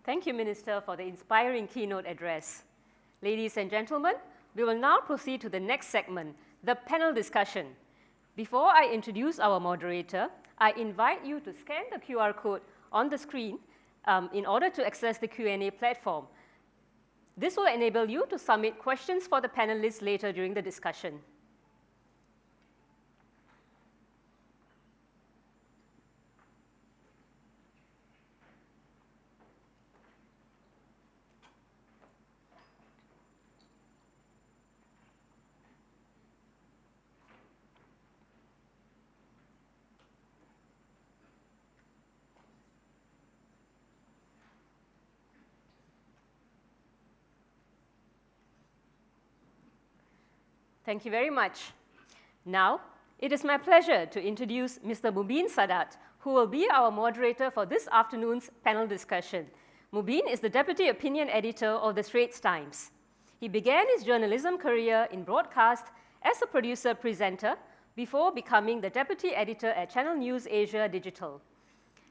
Thank you, Minister, for the inspiring keynote address. Ladies and gentlemen, we will now proceed to the next segment, the panel discussion. Before I introduce our moderator, I invite you to scan the QR code on the screen in order to access the Q&A platform. This will enable you to submit questions for the panelists later during the discussion. Thank you very much. Now, it is my pleasure to introduce Mr. Mubin Sadat, who will be our moderator for this afternoon's panel discussion. Mubin is the Deputy Opinion Editor of the Straits Times. He began his journalism career in broadcast as a producer-presenter before becoming the Deputy Editor at Channel News Asia Digital.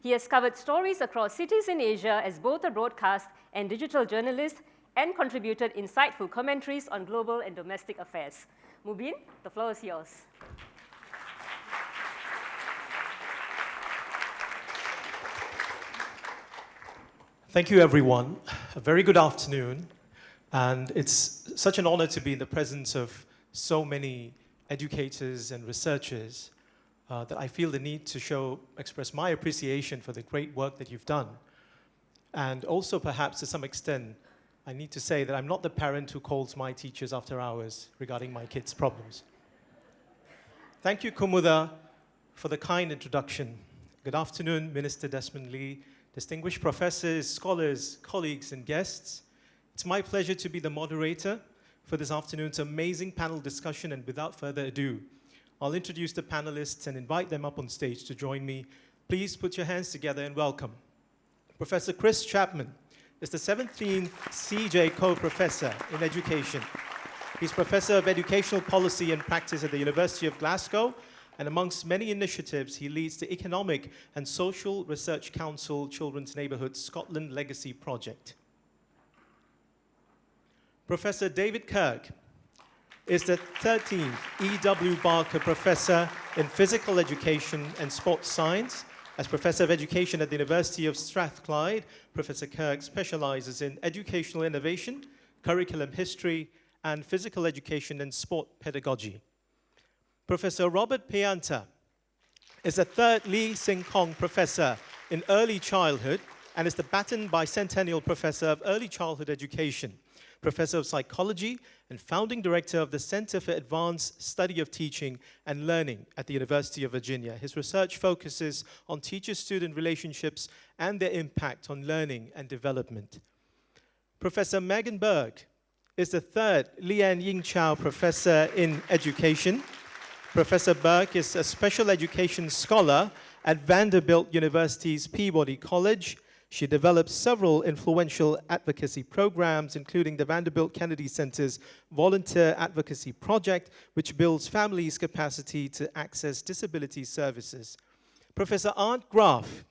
He has covered stories across cities in Asia as both a broadcast and digital journalist and contributed insightful commentaries on global and domestic affairs. Mubin, the floor is yours. Thank you, everyone. A very good afternoon. And it's such an honor to be in the presence of so many educators and researchers that I feel the need to express my appreciation for the great work that you've done. And also, perhaps, to some extent, I need to say that I'm not the parent who calls my teachers after hours regarding my kids' problems. Thank you, Kumuda, for the kind introduction. Good afternoon, Minister Desmond Lee, distinguished professors, scholars, colleagues, and guests. It's my pleasure to be the moderator for this afternoon's amazing panel discussion, and without further ado, I'll introduce the panelists and invite them up on stage to join me. Please put your hands together and welcome Professor Chris Chapman is the 17th CJ Co-Professor in Education. He's Professor of Educational Policy and Practice at the University of Glasgow, and amongst many initiatives, he leads the Economic and Social Research Council Children's Neighbourhood Scotland Legacy Project. Professor David Kirk is the 13th E.W. Barker Professor in Physical Education and Sports Science. As Professor of Education at the University of Strathclyde, Professor Kirk specializes in educational innovation, curriculum history, and physical education and sport pedagogy. Professor Robert Pianta is the third Lee Sing Kong Professor in Early Childhood and is the Baton Bicentennial Professor of Early Childhood Education, Professor of Psychology, and Founding Director of the Center for Advanced Study of Teaching and Learning at the University of Virginia. His research focuses on teacher-student relationships and their impact on learning and development. Professor Megan Berg is the third Lian Ying Chow Professor in Education. Professor Berg is a special education scholar at Vanderbilt University's Peabody College. She developed several influential advocacy programs, including the Vanderbilt Kennedy Center's Volunteer Advocacy Project, which builds families' capacity to access disability services. Professor Art Graf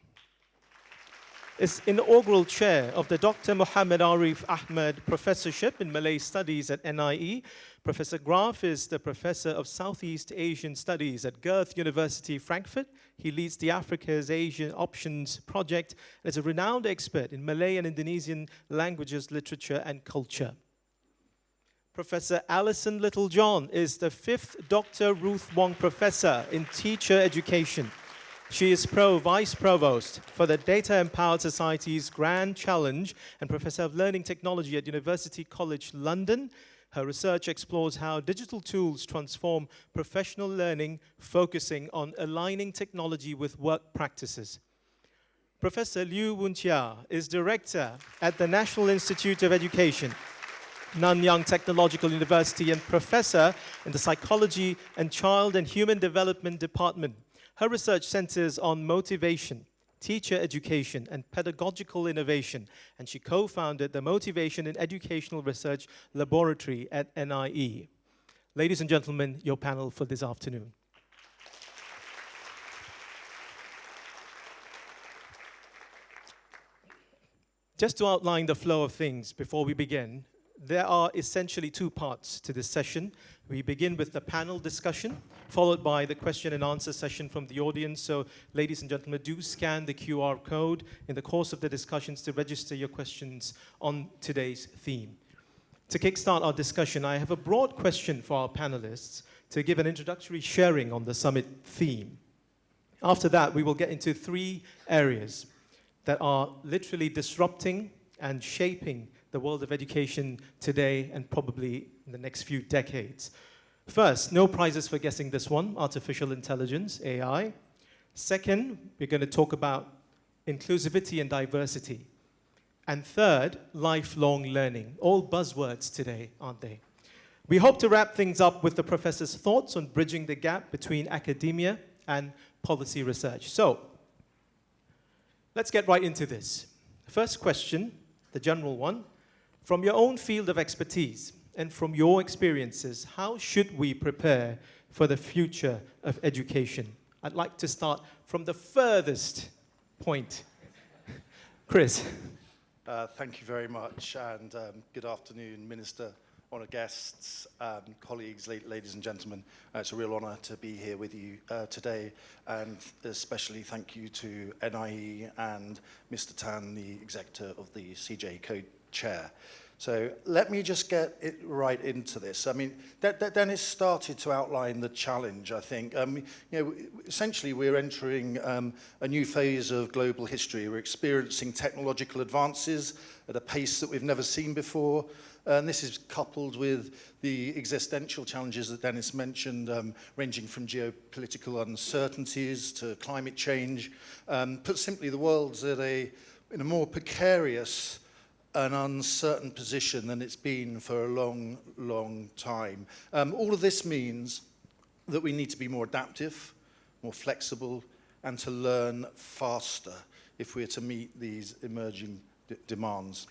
is inaugural chair of the Dr. Muhammad Arif Ahmed Professorship in Malay Studies at NIE. Professor Graf is the Professor of Southeast Asian Studies at Goethe University, Frankfurt. He leads the Africa's Asian Options Project and is a renowned expert in Malay and Indonesian languages, literature, and culture. Professor Alison Littlejohn is the 5th Dr. Ruth Wong Professor in Teacher Education. She is Vice Provost for the Data Empowered Society's Grand Challenge and Professor of Learning Technology at University College London. Her research explores how digital tools transform professional learning, focusing on aligning technology with work practices. Professor Liu Wuntia is Director at the National Institute of Education, Nanyang Technological University, and Professor in the Psychology and Child and Human Development Department. Her research centers on motivation, teacher education, and pedagogical innovation, and she co-founded the Motivation and Educational Research Laboratory at NIE. Ladies and gentlemen, your panel for this afternoon. Just to outline the flow of things before we begin, there are essentially two parts to this session. We begin with the panel discussion, followed by the question and answer session from the audience. So, ladies and gentlemen, do scan the QR code in the course of the discussions to register your questions on today's theme. To kickstart our discussion, I have a broad question for our panelists to give an introductory sharing on the summit theme. After that, we will get into three areas that are literally disrupting and shaping the world of education today and probably in the next few decades. First, no prizes for guessing this one, artificial intelligence, AI. Second, we're going to talk about inclusivity and diversity. And third, lifelong learning. All buzzwords today, aren't they? We hope to wrap things up with the professor's thoughts on bridging the gap between academia and policy research. So, let's get right into this. First question, the general one. From your own field of expertise and from your experiences, how should we prepare for the future of education? I'd like to start from the furthest point. Chris. Thank you very much, and good afternoon, Minister, honoured guests, colleagues, ladies and gentlemen. It's a real honour to be here with you today, and especially thank you to NIE and Mr. Tan, the Executive of the CJ Co-Chair. So let me just get it right into this. I mean, Dennis started to outline the challenge, I think. Essentially, we're entering a new phase of global history. We're experiencing technological advances at a pace that we've never seen before. And this is coupled with the existential challenges that Dennis mentioned, ranging from geopolitical uncertainties to climate change. Put simply, the world's in a more precarious an uncertain position than it's been for a long, long time. All of this means that we need to be more adaptive, more flexible, and to learn faster if we're to meet these emerging demands.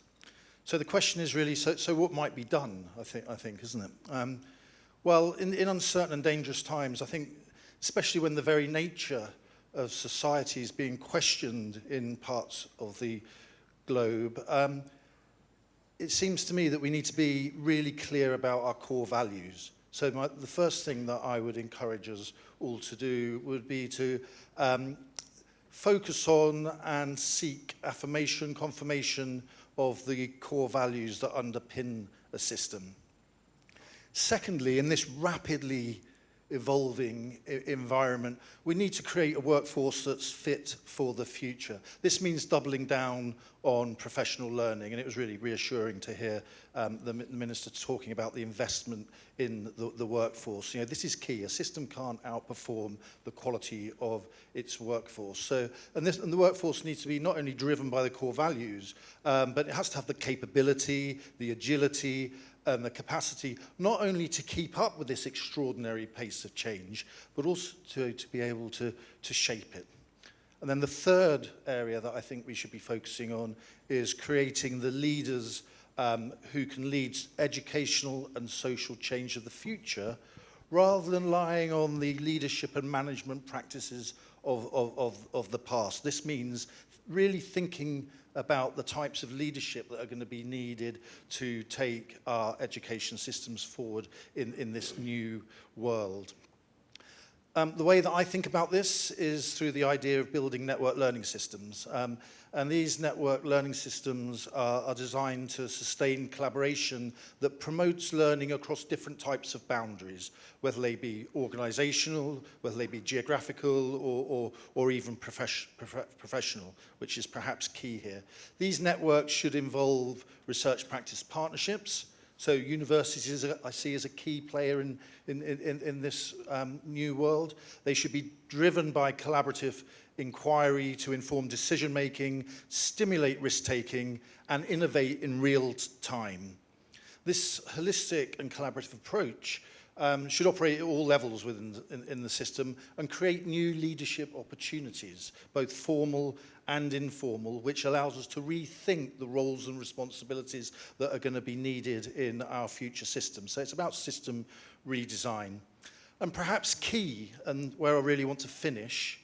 So the question is really, so what might be done, I think, isn't it? Well, in uncertain and dangerous times, I think, especially when the very nature of society is being questioned in parts of the globe, it seems to me that we need to be really clear about our core values. So the first thing that I would encourage us all to do would be to focus on and seek affirmation, confirmation of the core values that underpin a system. Secondly, in this rapidly evolving environment, we need to create a workforce that's fit for the future. This means doubling down on professional learning, and it was really reassuring to hear the Minister talking about the investment in the workforce. This is key. A system can't outperform the quality of its workforce. So, and the workforce needs to be not only driven by the core values, but it has to have the capability, the agility, and the capacity not only to keep up with this extraordinary pace of change, but also to be able to shape it. And then the third area that I think we should be focusing on is creating the leaders who can lead educational and social change of the future, rather than relying on the leadership and management practices of the past. This means really thinking about the types of leadership that are going to be needed to take our education systems forward in this new world. The way that I think about this is through the idea of building network learning systems. And these network learning systems are designed to sustain collaboration that promotes learning across different types of boundaries, whether they be organizational, whether they be geographical, or even professional, which is perhaps key here. These networks should involve research practice partnerships. So universities, I see, as a key player in this new world. They should be driven by collaborative inquiry to inform decision-making, stimulate risk-taking, and innovate in real time. This holistic and collaborative approach should operate at all levels in the system and create new leadership opportunities, both formal and informal, which allows us to rethink the roles and responsibilities that are going to be needed in our future systems. So it's about system redesign. And perhaps key, and where I really want to finish,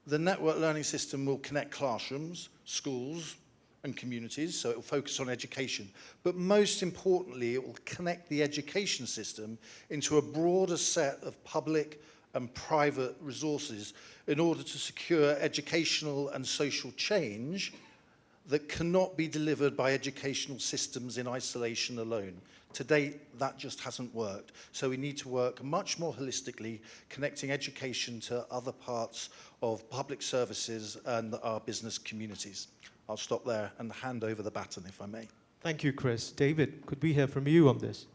The network learning system will connect classrooms, schools, and communities, so it will focus on education. But most importantly, it will connect the education system into a broader set of public and private resources in order to secure educational and social change that cannot be delivered by educational systems in isolation alone. To date, that just hasn't worked. So we need to work much more holistically, connecting education to other parts of public services and our business communities. I'll stop there and hand over the baton, if I may. Thank you, Chris. David, could we hear from you on this?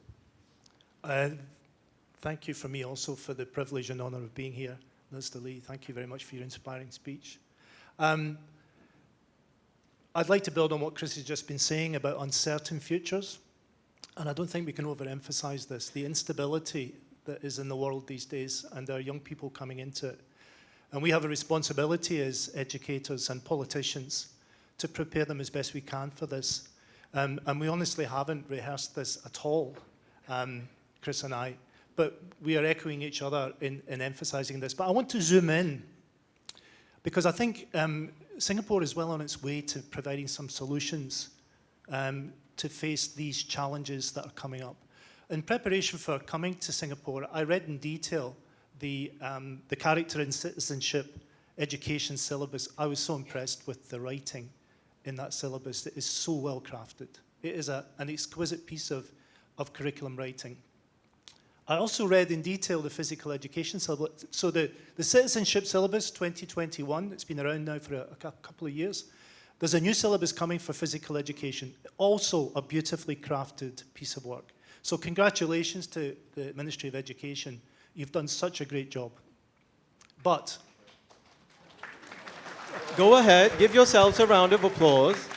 Thank you for me also for the privilege and honour of being here. Mr. Lee, thank you very much for your inspiring speech. I'd like to build on what Chris has just been saying about uncertain futures. And I don't think we can overemphasize this, the instability that is in the world these days and our young people coming into it. And we have a responsibility as educators and politicians to prepare them as best we can for this. And we honestly haven't rehearsed this at all, Chris and I, but we are echoing each other in emphasizing this. But I want to zoom in, because I think Singapore is well on its way to providing some solutions to face these challenges that are coming up. In preparation for coming to Singapore, I read in detail the character and citizenship education syllabus. I was so impressed with the writing in that syllabus. It is so well crafted. It is an exquisite piece of curriculum writing. I also read in detail the physical education syllabus. So the citizenship syllabus 2021, it's been around now for a couple of years. There's a new syllabus coming for physical education, also a beautifully crafted piece of work. So congratulations to the Ministry of Education. You've done such a great job. But Go ahead, give yourselves a round of applause.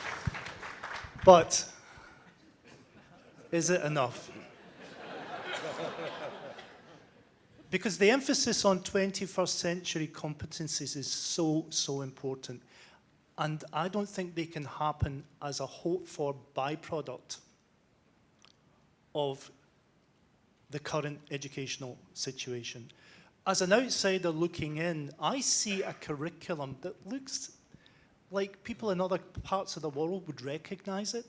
But is it enough? Because the emphasis on 21st century competencies is so important. And I don't think they can happen as a hoped-for byproduct of the current educational situation. As an outsider looking in, I see a curriculum that looks like people in other parts of the world would recognize it.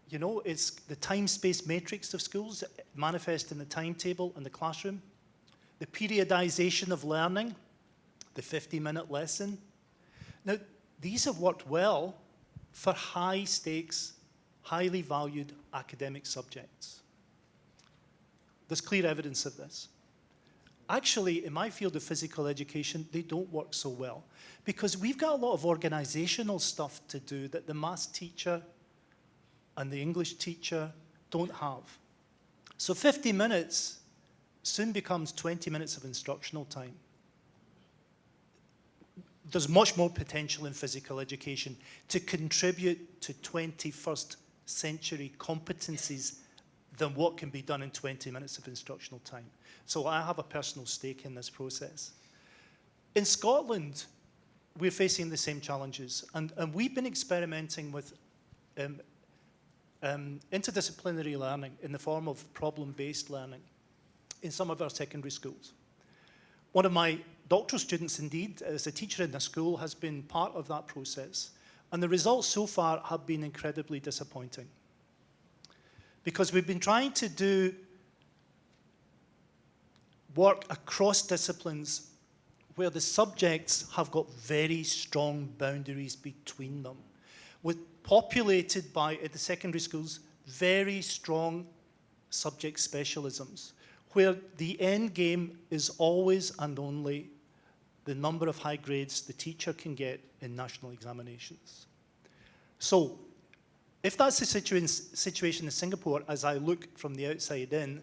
You know, it's the time-space matrix of schools manifest in the timetable and the classroom, the periodization of learning, the 50-minute lesson. Now, these have worked well for high-stakes, highly valued academic subjects. There's clear evidence of this. Actually, in my field of physical education, they don't work so well because we've got a lot of organizational stuff to do that the maths teacher and the English teacher don't have. So 50 minutes soon becomes 20 minutes of instructional time. There's much more potential in physical education to contribute to 21st century competencies than what can be done in 20 minutes of instructional time. So I have a personal stake in this process. In Scotland, we're facing the same challenges, and we've been experimenting with interdisciplinary learning in the form of problem-based learning in some of our secondary schools. One of my doctoral students, indeed, as a teacher in the school, has been part of that process. And the results so far have been incredibly disappointing. Because we've been trying to do work across disciplines where the subjects have got very strong boundaries between them, populated by, at the secondary schools, very strong subject specialisms, where the end game is always and only the number of high grades the teacher can get in national examinations. So, if that's the situation in Singapore, as I look from the outside in,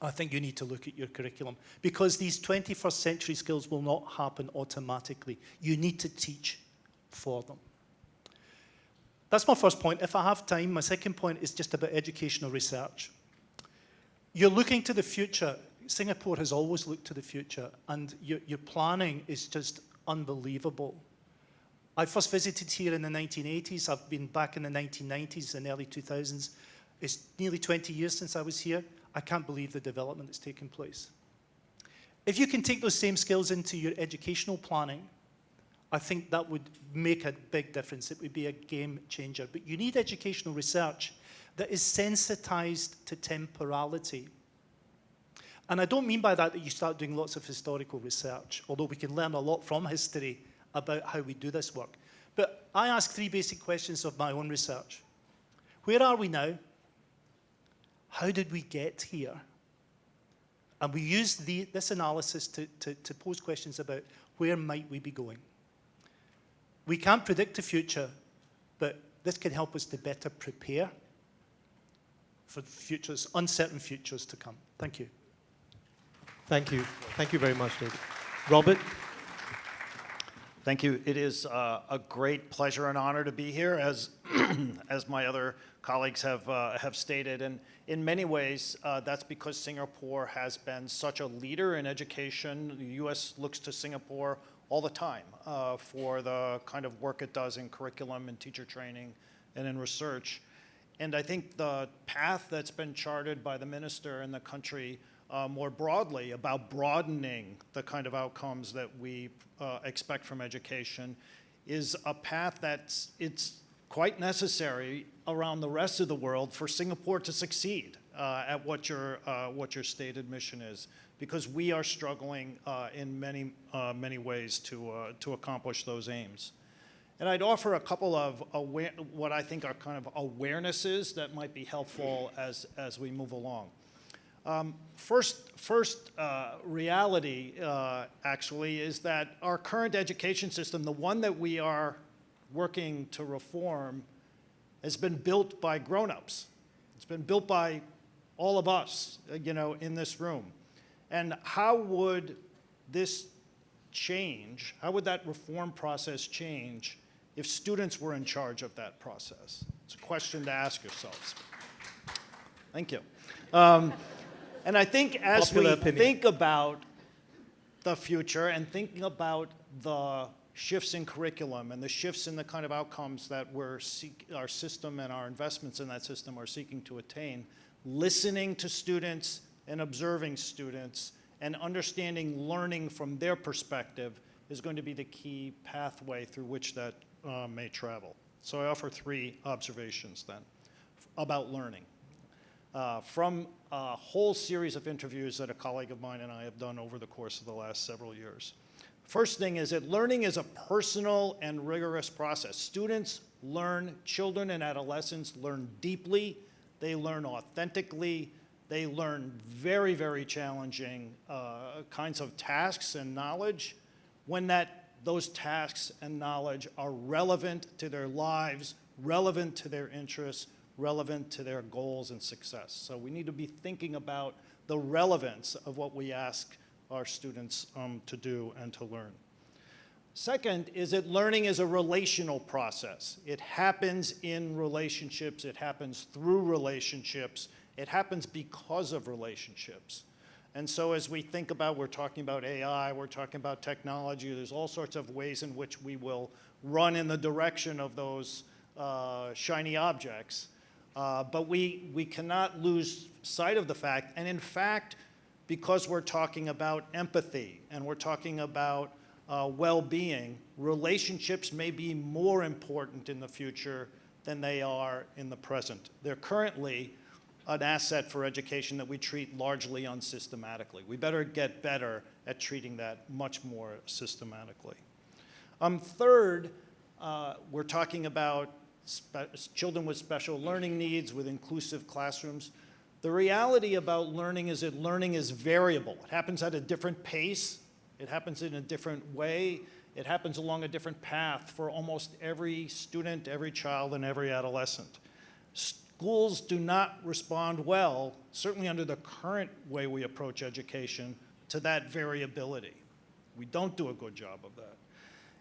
I think you need to look at your curriculum, because these 21st century skills will not happen automatically. You need to teach for them. That's my first point. If I have time, my second point is just about educational research. You're looking to the future. Singapore has always looked to the future, and your planning is just unbelievable. I first visited here in the 1980s. I've been back in the 1990s and early 2000s. It's nearly 20 years since I was here. I can't believe the development that's taken place. If you can take those same skills into your educational planning, I think that would make a big difference. It would be a game changer. But you need educational research that is sensitized to temporality. And I don't mean by that you start doing lots of historical research, although we can learn a lot from history about how we do this work. But I ask 3 basic questions of my own research. Where are we now? How did we get here? And we use this analysis to pose questions about where might we be going. We can't predict the future, but this can help us to better prepare for futures, uncertain futures to come. Thank you. Thank you. Thank you very much, David. Robert? Thank you. It is a great pleasure and honor to be here, as as my other colleagues have stated. And in many ways, that's because Singapore has been such a leader in education. The U.S. looks to Singapore all the time for the kind of work it does in curriculum and teacher training and in research. And I think the path that's been charted by the minister and the country more broadly about broadening the kind of outcomes that we expect from education is a path it's quite necessary around the rest of the world for Singapore to succeed at what your stated mission is, because we are struggling in many ways to accomplish those aims. And I'd offer a couple of what I think are kind of awarenesses that might be helpful as we move along. First reality, actually, is that our current education system, the one that we are working to reform, has been built by grown-ups. It's been built by all of us, in this room. And how would this change? How would that reform process change if students were in charge of that process? It's a question to ask yourselves. Thank you. And I think as we think about the future and thinking about the shifts in curriculum and the shifts in the kind of outcomes that our system and our investments in that system are seeking to attain, listening to students and observing students and understanding learning from their perspective is going to be the key pathway through which that may travel. So I offer 3 observations then about learning. From a whole series of interviews that a colleague of mine and I have done over the course of the last several years. First thing is that learning is a personal and rigorous process. Students learn, children and adolescents learn deeply, they learn authentically, they learn very, very challenging kinds of tasks and knowledge when those tasks and knowledge are relevant to their lives, relevant to their interests, relevant to their goals and success. So we need to be thinking about the relevance of what we ask our students to do and to learn. Second is that learning is a relational process. It happens in relationships, it happens through relationships, it happens because of relationships. And so as we think about, we're talking about AI, we're talking about technology, there's all sorts of ways in which we will run in the direction of those shiny objects. But we cannot lose sight of the fact, and in fact, because we're talking about empathy and we're talking about well-being, relationships may be more important in the future than they are in the present. They're currently an asset for education that we treat largely unsystematically. We better get better at treating that much more systematically. Third, we're talking about children with special learning needs, with inclusive classrooms. The reality about learning is that learning is variable. It happens at a different pace. It happens in a different way. It happens along a different path for almost every student, every child, and every adolescent. Schools do not respond well, certainly under the current way we approach education, to that variability. We don't do a good job of that.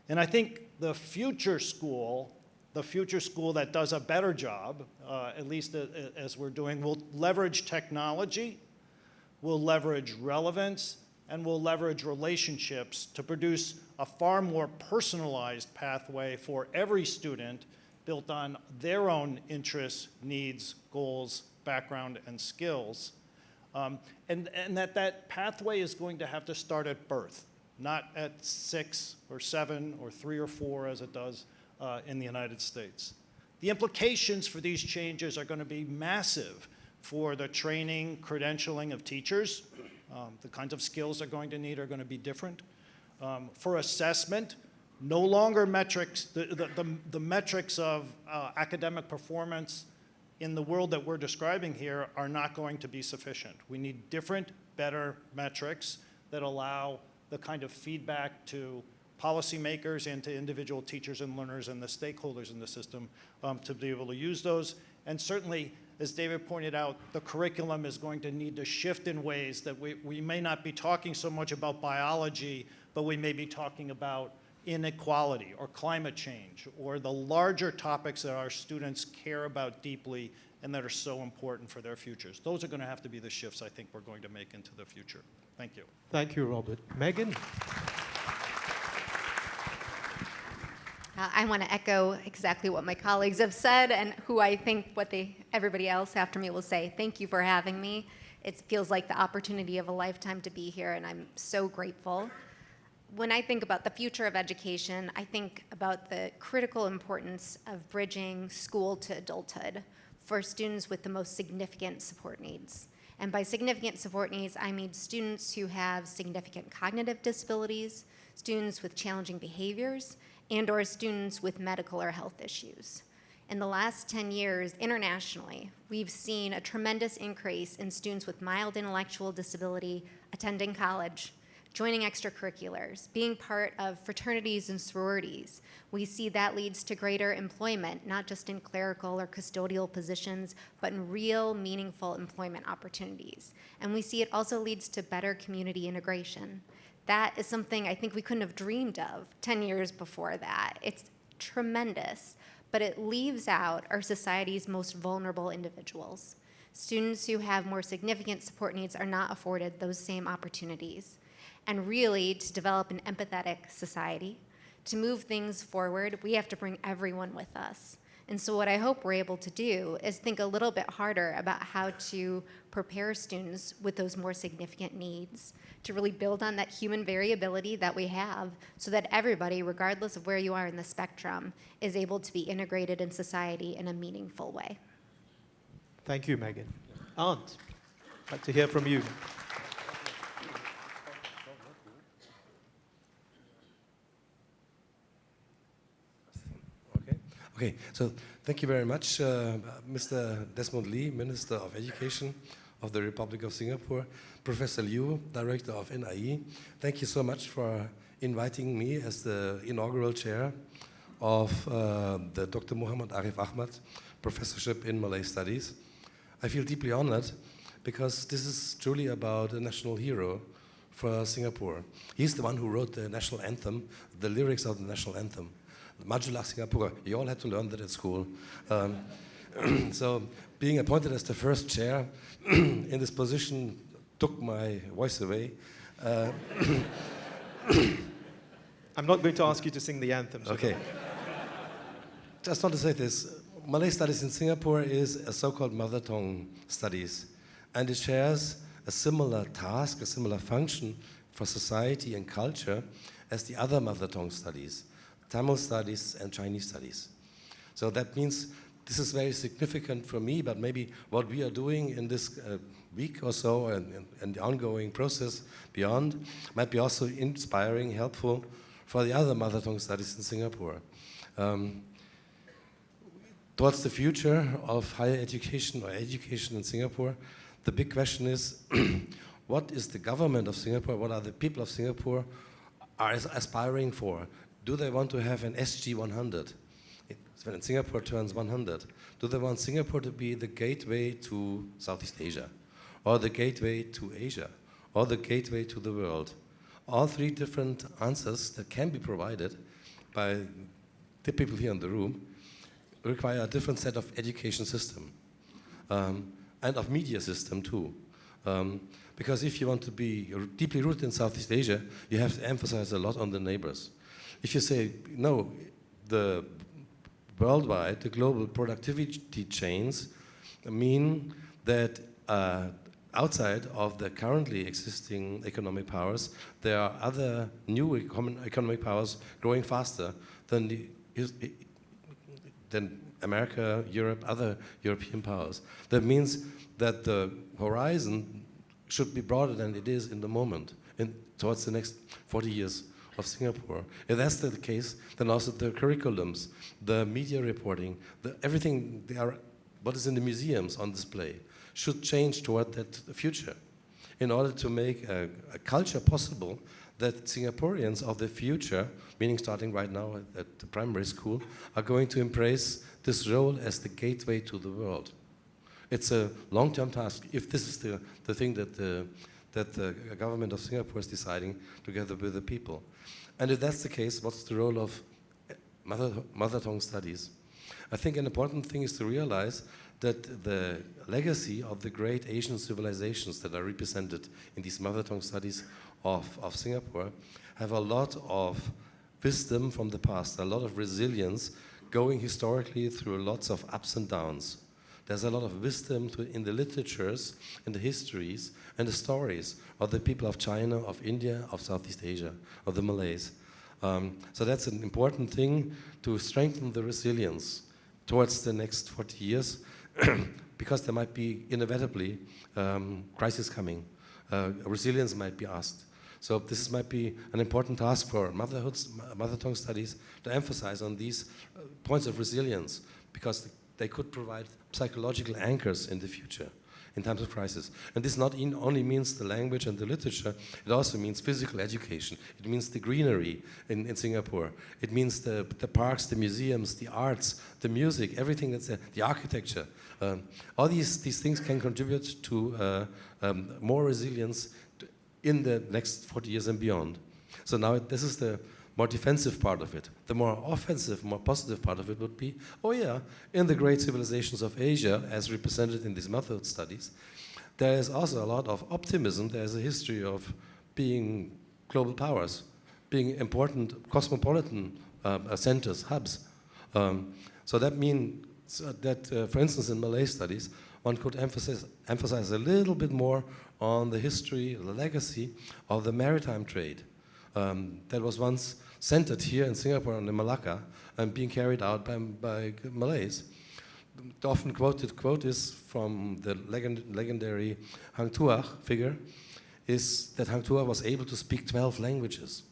And I think the future school that does a better job, at least as we're doing, will leverage technology, will leverage relevance, and will leverage relationships to produce a far more personalized pathway for every student built on their own interests, needs, goals, background, and skills, And that pathway is going to have to start at birth, not at 6 or 7 or 3 or 4 as it does in the United States. The implications for these changes are going to be massive for the training, credentialing of teachers. The kinds of skills they're going to need are going to be different. For assessment, no longer metrics, the metrics of academic performance in the world that we're describing here are not going to be sufficient. We need different, better metrics that allow the kind of feedback to policymakers and to individual teachers and learners and the stakeholders in the system to be able to use those. And certainly, as David pointed out, the curriculum is going to need to shift in ways that we may not be talking so much about biology, but we may be talking about inequality or climate change or the larger topics that our students care about deeply and that are so important for their futures. Those are going to have to be the shifts I think we're going to make into the future. Thank you. Thank you, Robert. Megan? I want to echo exactly what my colleagues have said and who I think everybody else after me will say. Thank you for having me. It feels like the opportunity of a lifetime to be here, and I'm so grateful. When I think about the future of education, I think about the critical importance of bridging school to adulthood for students with the most significant support needs. And by significant support needs, I mean students who have significant cognitive disabilities, students with challenging behaviors, and/or students with medical or health issues. In the last 10 years, internationally, we've seen a tremendous increase in students with mild intellectual disability attending college, joining extracurriculars, being part of fraternities and sororities. We see that leads to greater employment, not just in clerical or custodial positions, but in real, meaningful employment opportunities. And we see it also leads to better community integration. That is something I think we couldn't have dreamed of 10 years before that. It's tremendous, but it leaves out our society's most vulnerable individuals. Students who have more significant support needs are not afforded those same opportunities. And really, to develop an empathetic society, to move things forward, we have to bring everyone with us. And so what I hope we're able to do is think a little bit harder about how to prepare students with those more significant needs, to really build on that human variability that we have so that everybody, regardless of where you are in the spectrum, is able to be integrated in society in a meaningful way. Thank you, Megan. Aunt, I'd like to hear from you. Okay, so thank you very much, Mr. Desmond Lee, Minister of Education of the Republic of Singapore, Professor Liu, Director of NIE. Thank you so much for inviting me as the inaugural chair of the Dr. Muhammad Arif Ahmad Professorship in Malay Studies. I feel deeply honored because this is truly about a national hero for Singapore. He's the one who wrote the national anthem, the lyrics of the national anthem. Majulah Singapura, you all had to learn that at school. So being appointed as the first chair in this position took my voice away. I'm not going to ask you to sing the anthem. So okay. Just want to say this. Malay Studies in Singapore is a so-called mother tongue studies, and it shares a similar task, a similar function for society and culture as the other mother tongue studies, Tamil studies and Chinese studies. So that means this is very significant for me, but maybe what we are doing in this week or so and the ongoing process beyond might be also inspiring, helpful for the other mother tongue studies in Singapore. Towards the future of higher education or education in Singapore, the big question is, what is the government of Singapore, what are the people of Singapore are aspiring for? Do they want to have an SG 100? When Singapore turns 100, do they want Singapore to be the gateway to Southeast Asia, or the gateway to Asia, or the gateway to the world? All three different answers that can be provided by the people here in the room require a different set of education system and of media system too. Because if you want to be deeply rooted in Southeast Asia, you have to emphasize a lot on the neighbors. If you say, no, the worldwide, the global productivity chains mean that outside of the currently existing economic powers, there are other new economic powers growing faster than than America, Europe, other European powers. That means that the horizon should be broader than it is in the moment, towards the next 40 years of Singapore. If that's the case, then also the curriculums, the media reporting, everything what is in the museums on display should change toward that future in order to make a culture possible that Singaporeans of the future, meaning starting right now at the primary school, are going to embrace this role as the gateway to the world. It's a long-term task. If this is the thing that the government of Singapore is deciding together with the people. And if that's the case, what's the role of mother tongue studies? I think an important thing is to realize that the legacy of the great Asian civilizations that are represented in these mother tongue studies of Singapore have a lot of wisdom from the past, a lot of resilience going historically through lots of ups and downs. There's a lot of wisdom in the literatures, in the histories, and the stories of the people of China, of India, of Southeast Asia, of the Malays. So that's an important thing to strengthen the resilience towards the next 40 years, because there might be inevitably crisis coming. Resilience might be asked. So this might be an important task for mother tongue studies to emphasize on these points of resilience, because they could provide psychological anchors in the future in times of crisis. And this not only means the language and the literature, it also means physical education. It means the greenery in Singapore. It means the parks, the museums, the arts, the music, everything that's there, the architecture. All these things can contribute to more resilience in the next 40 years and beyond. So now this is the more defensive part of it. The more offensive, more positive part of it would be, oh yeah, in the great civilizations of Asia, as represented in these method studies, there is also a lot of optimism. There's a history of being global powers, being important cosmopolitan centers, hubs. So that means that, for instance, in Malay studies, one could emphasize a little bit more on the history, the legacy of the maritime trade that was once centered here in Singapore on the Malacca and being carried out by Malays. The often quoted quote is from the legendary Hang Tuah figure, is that Hang Tuah was able to speak 12 languages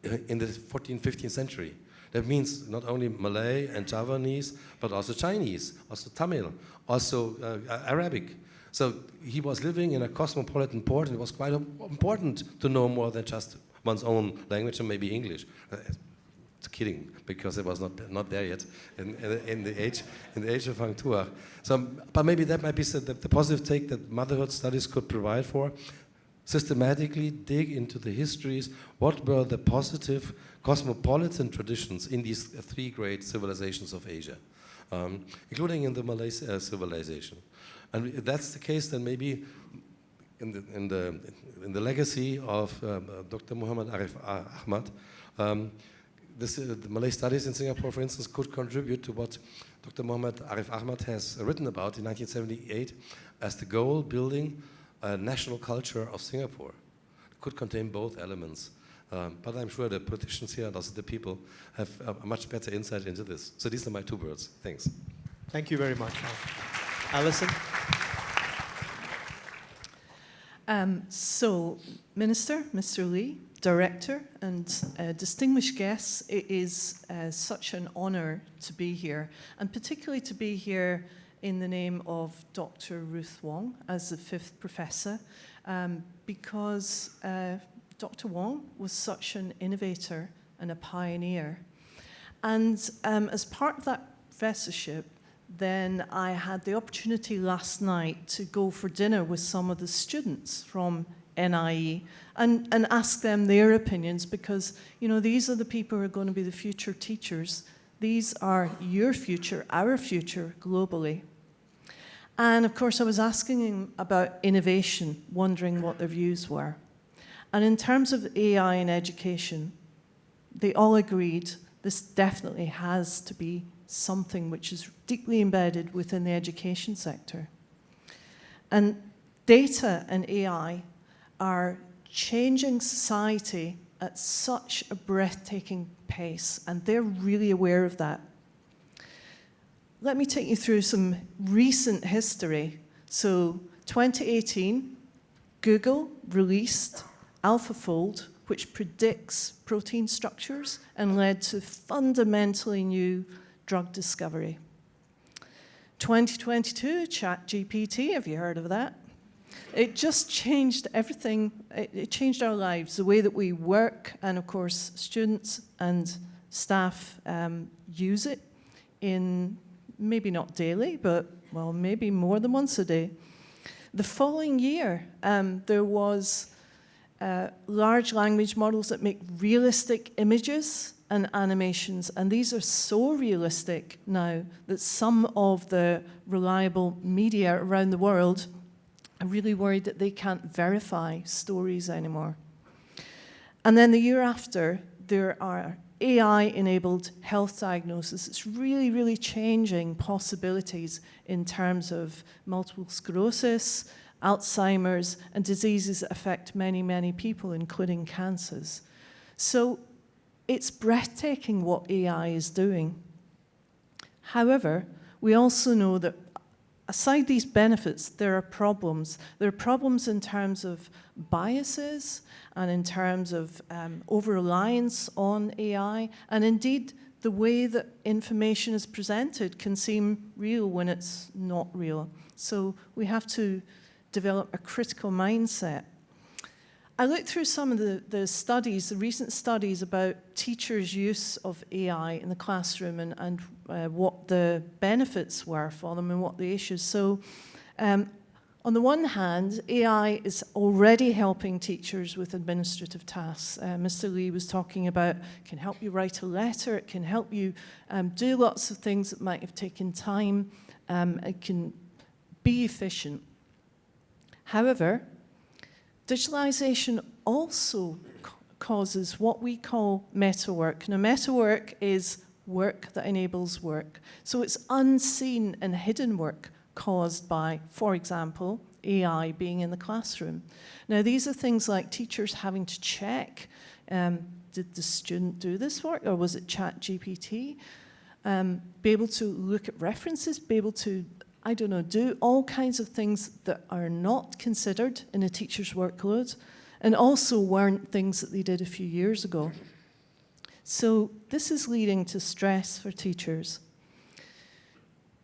in the 14th, 15th century. That means not only Malay and Javanese, but also Chinese, also Tamil, also Arabic. So he was living in a cosmopolitan port, and it was quite important to know more than just one's own language and maybe English. It's kidding, because it was not there yet in the age of Hang Tuah. So, but maybe that might be the positive take that motherhood studies could provide for. Systematically dig into the histories. What were the positive cosmopolitan traditions in these three great civilizations of Asia, including in the Malay civilization? And if that's the case, then maybe in the legacy of Dr. Muhammad Arif Ahmad, the Malay studies in Singapore, for instance, could contribute to what Dr. Muhammad Arif Ahmad has written about in 1978 as the goal, building a national culture of Singapore. It could contain both elements. But I'm sure the politicians here and also the people have a much better insight into this. So these are my 2 words. Thanks. Thank you very much. Alison? So, Minister, Mr. Lee, Director, and distinguished guests, it is such an honour to be here, and particularly to be here in the name of Dr. Ruth Wong as the 5th professor, because Dr. Wong was such an innovator and a pioneer. And as part of that professorship, then I had the opportunity last night to go for dinner with some of the students from NIE and ask them their opinions, because, you know, these are the people who are going to be the future teachers. These are your future, our future globally. And of course, I was asking them about innovation, wondering what their views were. And in terms of AI in education, they all agreed this definitely has to be something which is deeply embedded within the education sector. And Data and AI are changing society at such a breathtaking pace, and they're really aware of that. Let me take you through some recent history. So 2018, Google released AlphaFold, which predicts protein structures and led to fundamentally new drug discovery. 2022, ChatGPT, have you heard of that? It just changed everything. It changed our lives, the way that we work, and of course, students and staff use it in, maybe not daily, but well, maybe more than once a day. The following year, there was large language models that make realistic images and animations, and these are so realistic now that some of the reliable media around the world are really worried that they can't verify stories anymore. And then the year after, there are AI-enabled health diagnosis. It's really, really changing possibilities in terms of multiple sclerosis, Alzheimer's, and diseases that affect many, many people, including cancers. So it's breathtaking what AI is doing. However, we also know that aside these benefits, there are problems. There are problems in terms of biases and in terms of over-reliance on AI, and indeed the way that information is presented can seem real when it's not real. So we have to develop a critical mindset. I looked through some of the studies, the recent studies about teachers' use of AI in the classroom and what the benefits were for them and what the issues. So on the one hand, AI is already helping teachers with administrative tasks. Mr. Lee was talking about it can help you write a letter, it can help you do lots of things that might have taken time, it can be efficient. However, digitalization also causes what we call meta work. Now, meta work is work that enables work. So it's unseen and hidden work caused by, for example, AI being in the classroom. Now, these are things like teachers having to check, did the student do this work, or was it ChatGPT? Be able to look at references, be able to, I don't know, do all kinds of things that are not considered in a teacher's workload, and also weren't things that they did a few years ago. So this is leading to stress for teachers.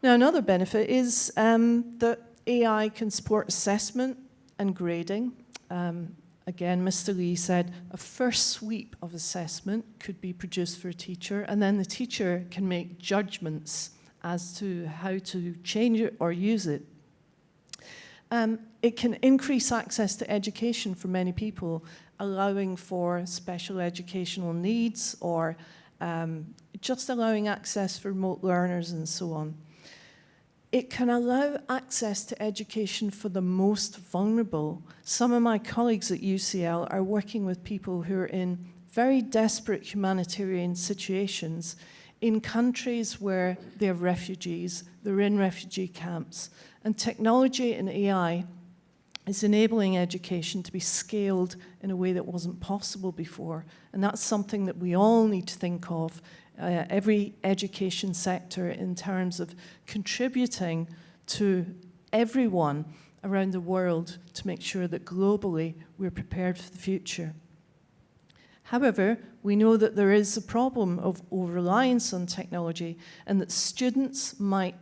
Now, another benefit is that AI can support assessment and grading. Again, Mr. Lee said a first sweep of assessment could be produced for a teacher, and then the teacher can make judgments as to how to change it or use it. It can increase access to education for many people, allowing for special educational needs or just allowing access for remote learners and so on. It can allow access to education for the most vulnerable. Some of my colleagues at UCL are working with people who are in very desperate humanitarian situations in countries where they're refugees, they're in refugee camps. And technology and AI is enabling education to be scaled in a way that wasn't possible before. And that's something that we all need to think of, every education sector, in terms of contributing to everyone around the world to make sure that globally we're prepared for the future. However, we know that there is a problem of over-reliance on technology and that students might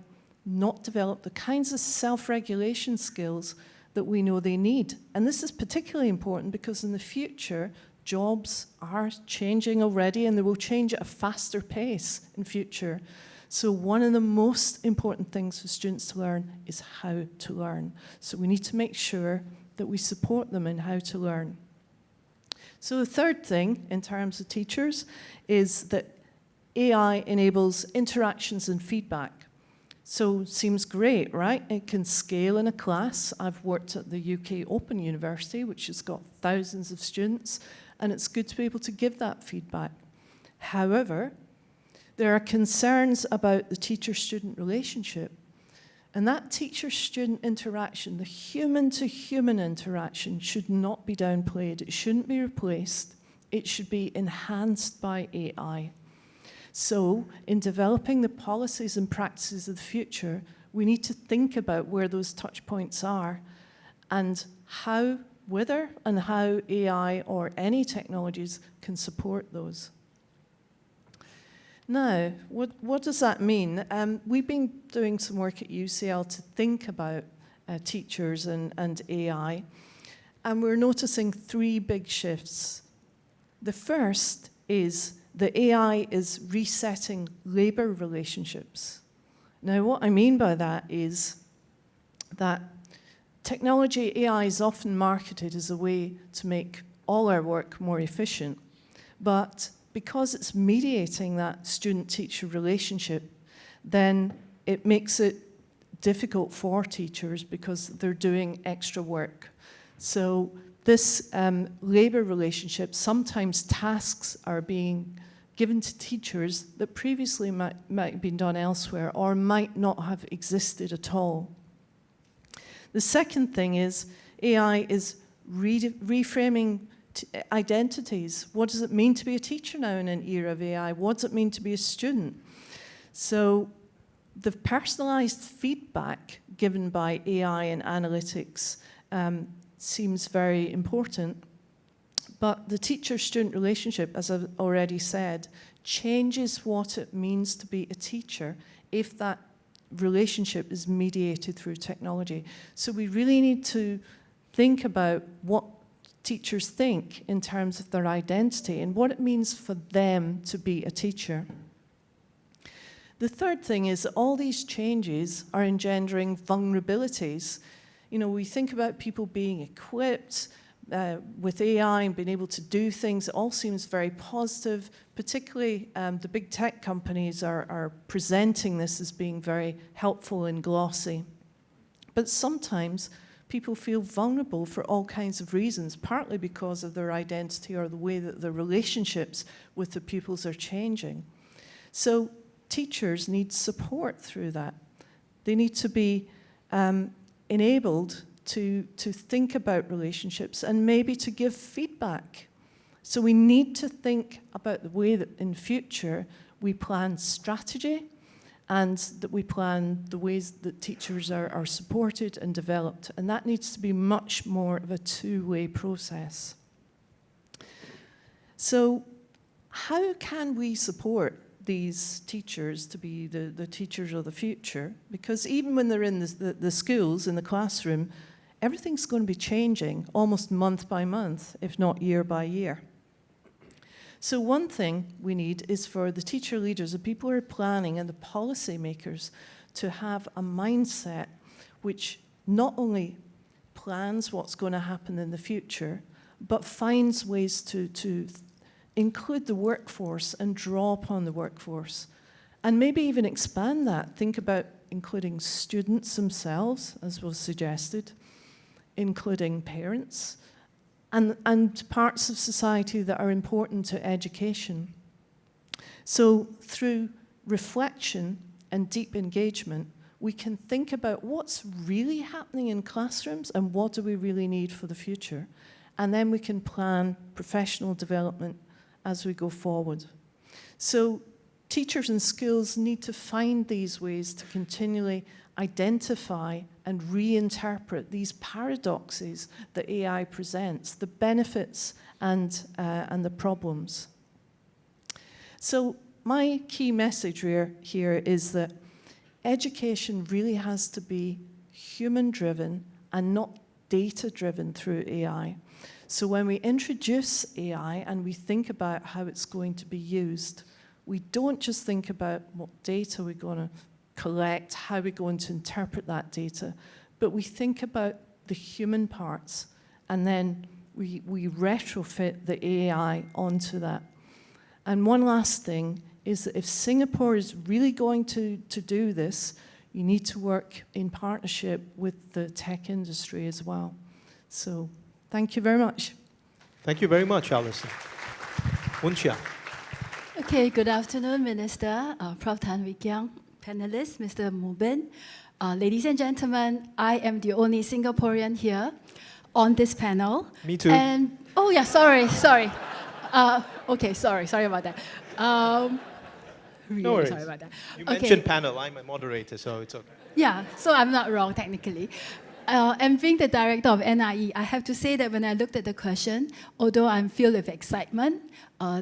not develop the kinds of self-regulation skills that we know they need. And this is particularly important because in the future, jobs are changing already and they will change at a faster pace in future. So one of the most important things for students to learn is how to learn. So we need to make sure that we support them in how to learn. So the third thing in terms of teachers is that AI enables interactions and feedback. So seems great, right? It can scale in a class. I've worked at the UK Open University, which has got thousands of students, and it's good to be able to give that feedback. However, there are concerns about the teacher-student relationship. And that teacher-student interaction, the human-to-human interaction, should not be downplayed. It shouldn't be replaced. It should be enhanced by AI. So, in developing the policies and practices of the future, we need to think about where those touch points are and how, whether and how AI or any technologies can support those. Now, what does that mean? We've been doing some work at UCL to think about teachers and AI, and we're noticing three big shifts. The first is that AI is resetting labor relationships. Now, what I mean by that is that technology, AI, is often marketed as a way to make all our work more efficient, but because it's mediating that student-teacher relationship, then it makes it difficult for teachers because they're doing extra work. So this labor relationship, sometimes tasks are being given to teachers that previously might have been done elsewhere or might not have existed at all. The second thing is AI is reframing identities. What does it mean to be a teacher now in an era of AI? What does it mean to be a student? So the personalized feedback given by AI and analytics seems very important, but the teacher-student relationship, as I've already said, changes what it means to be a teacher if that relationship is mediated through technology. So we really need to think about what teachers think in terms of their identity and what it means for them to be a teacher. The third thing is that all these changes are engendering vulnerabilities. You know, we think about people being equipped with AI and being able to do things. It all seems very positive, particularly the big tech companies are presenting this as being very helpful and glossy. But sometimes people feel vulnerable for all kinds of reasons, partly because of their identity or the way that their relationships with the pupils are changing. So teachers need support through that. They need to be enabled to think about relationships and maybe to give feedback. So we need to think about the way that in future we plan strategy and that we plan the ways that teachers are supported and developed. And that needs to be much more of a two-way process. So how can we support these teachers to be the teachers of the future? Because even when they're in the schools, in the classroom, everything's going to be changing almost month by month, if not year by year. So one thing we need is for the teacher leaders, the people who are planning, and the policy makers to have a mindset which not only plans what's going to happen in the future, but finds ways to include the workforce and draw upon the workforce. And maybe even expand that. Think about including students themselves, as was suggested, including parents, and parts of society that are important to education. So through reflection and deep engagement, we can think about what's really happening in classrooms and what do we really need for the future. And then we can plan professional development as we go forward. So teachers and schools need to find these ways to continually identify and reinterpret these paradoxes that AI presents, the benefits and the problems. So my key message here is that education really has to be human-driven and not data-driven through AI. So when we introduce AI and we think about how it's going to be used, we don't just think about what data we're going to collect, how we're going to interpret that data, but we think about the human parts, and then we retrofit the AI onto that. And one last thing is that if Singapore is really going to do this, you need to work in partnership with the tech industry as well. So thank you very much. Thank you very much, Alison. Unxia. Okay, good afternoon, Minister, Prof. Tan Wee Kiang, panelists, Mr. Mu Bin. Ladies and gentlemen, I am the only Singaporean here on this panel. Me too. And, oh yeah, sorry. Okay, sorry about that. Really No worries. sorry about that. You Okay. mentioned panel. I'm a moderator, so it's okay. Yeah, so I'm not wrong technically. And being the director of NIE, I have to say that when I looked at the question, although I'm filled with excitement,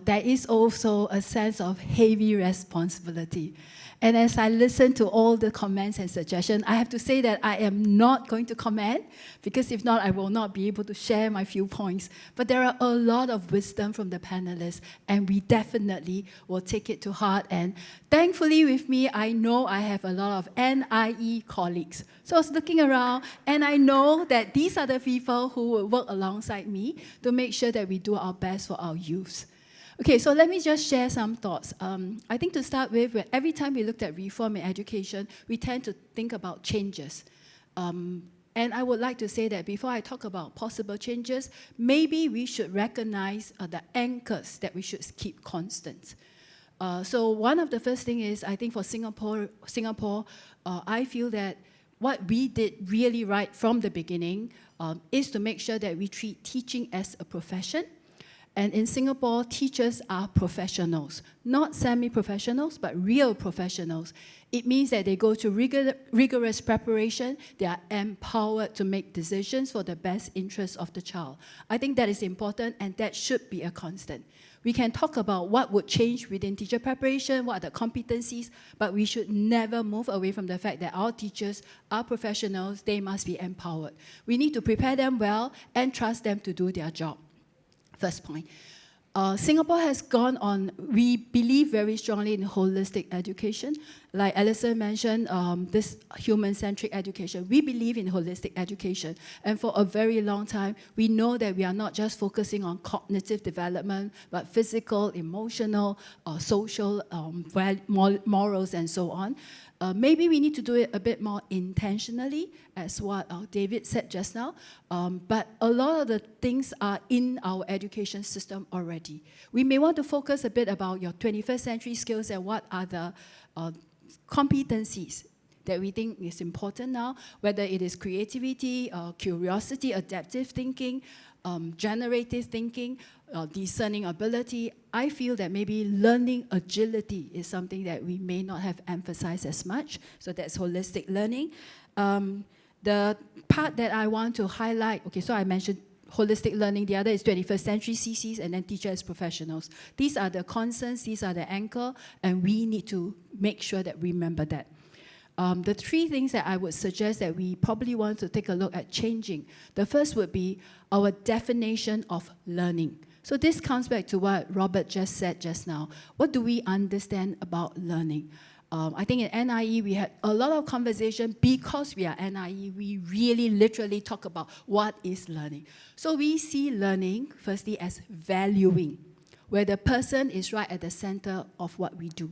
there is also a sense of heavy responsibility. And as I listen to all the comments and suggestions, I have to say that I am not going to comment, because if not, I will not be able to share my viewpoints. But there are a lot of wisdom from the panelists, and we definitely will take it to heart. And thankfully with me, I know I have a lot of NIE colleagues. So I was looking around, and I know that these are the people who will work alongside me to make sure that we do our best for our youths. Okay, so let me just share some thoughts. I think to start with, every time we looked at reform in education, we tend to think about changes. And I would like to say that before I talk about possible changes, maybe we should recognize the anchors that we should keep constant. So one of the first thing is, I think for Singapore, I feel that what we did really right from the beginning is to make sure that we treat teaching as a profession. And in Singapore, teachers are professionals, not semi-professionals, but real professionals. It means that they go to rigorous preparation, they are empowered to make decisions for the best interest of the child. I think that is important, and that should be a constant. We can talk about what would change within teacher preparation, what are the competencies, but we should never move away from the fact that our teachers are professionals, they must be empowered. We need to prepare them well and trust them to do their job. First point. Singapore has gone on, we believe very strongly in holistic education. Like Alison mentioned, this human-centric education. We believe in holistic education. And for a very long time, we know that we are not just focusing on cognitive development, but physical, emotional, social, morals, and so on. Maybe we need to do it a bit more intentionally, as what David said just now, but a lot of the things are in our education system already. We may want to focus a bit about your 21st century skills and what are the competencies that we think is important now, whether it is creativity, curiosity, adaptive thinking, generative thinking, discerning ability. I feel that maybe learning agility is something that we may not have emphasized as much, so that's holistic learning. The part that I want to highlight, okay, so I mentioned holistic learning, the other is 21st century CCs, and then teacher as professionals. These are the concerns, these are the anchor, and we need to make sure that we remember that. The three things that I would suggest that we probably want to take a look at changing. The first would be our definition of learning. So this comes back to what Robert just said just now. What do we understand about learning? I think in NIE, we had a lot of conversation because we are NIE. We really literally talk about what is learning. So we see learning, firstly, as valuing, where the person is right at the center of what we do.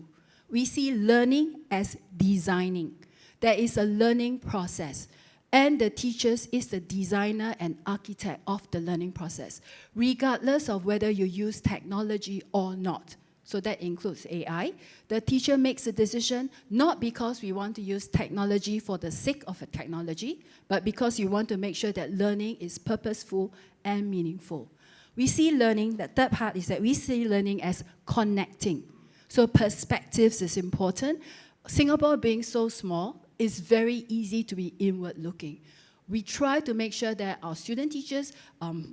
We see learning as designing. There is a learning process, and the teachers is the designer and architect of the learning process, regardless of whether you use technology or not. So that includes AI. The teacher makes a decision not because we want to use technology for the sake of a technology, but because you want to make sure that learning is purposeful and meaningful. We see learning, the third part is that we see learning as connecting. So perspectives is important. Singapore being so small, it's very easy to be inward-looking. We try to make sure that our student teachers,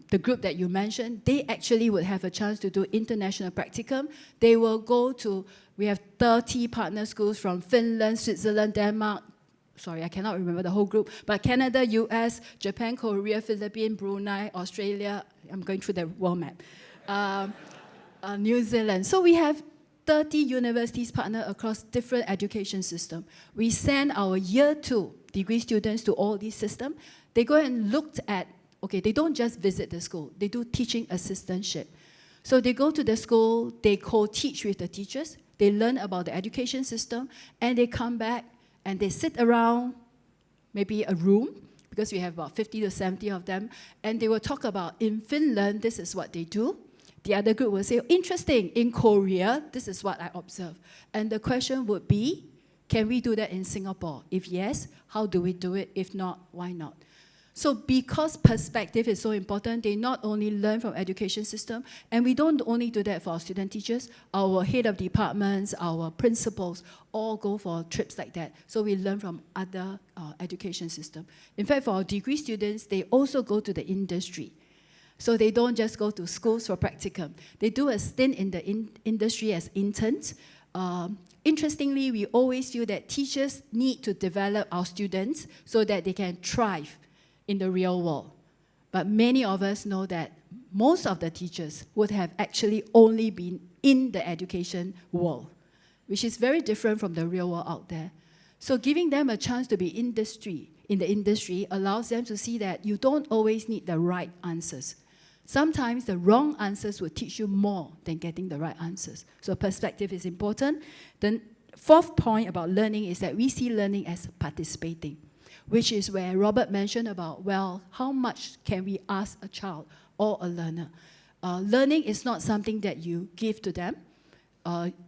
the group that you mentioned, they actually would have a chance to do international practicum. They will go to, we have 30 partner schools from Finland, Switzerland, Denmark, sorry, I cannot remember the whole group, but Canada, US, Japan, Korea, Philippines, Brunei, Australia, I'm going through the world map, New Zealand. So we have 30 universities partner across different education systems. We send our year 2 degree students to all these systems. They go and look at, okay, they don't just visit the school, they do teaching assistantship. So they go to the school, they co-teach with the teachers, they learn about the education system, and they come back and they sit around maybe a room, because we have about 50 to 70 of them, and they will talk about, in Finland, this is what they do. The other group will say, interesting, in Korea, this is what I observe. And the question would be, Can we do that in Singapore? If yes, how do we do it? If not, why not? So because perspective is so important, they not only learn from education system, and we don't only do that for our student teachers, our head of departments, our principals, all go for trips like that. So we learn from other education system. In fact, for our degree students, they also go to the industry. So they don't just go to schools for practicum. They do a stint in the industry as interns. Interestingly, we always feel that teachers need to develop our students so that they can thrive in the real world. But many of us know that most of the teachers would have actually only been in the education world, which is very different from the real world out there. So giving them a chance to be in the industry allows them to see that you don't always need the right answers. Sometimes the wrong answers will teach you more than getting the right answers. So perspective is important. The fourth point about learning is that we see learning as participating, which is where Robert mentioned about, well, how much can we ask a child or a learner? Learning is not something that you give to them.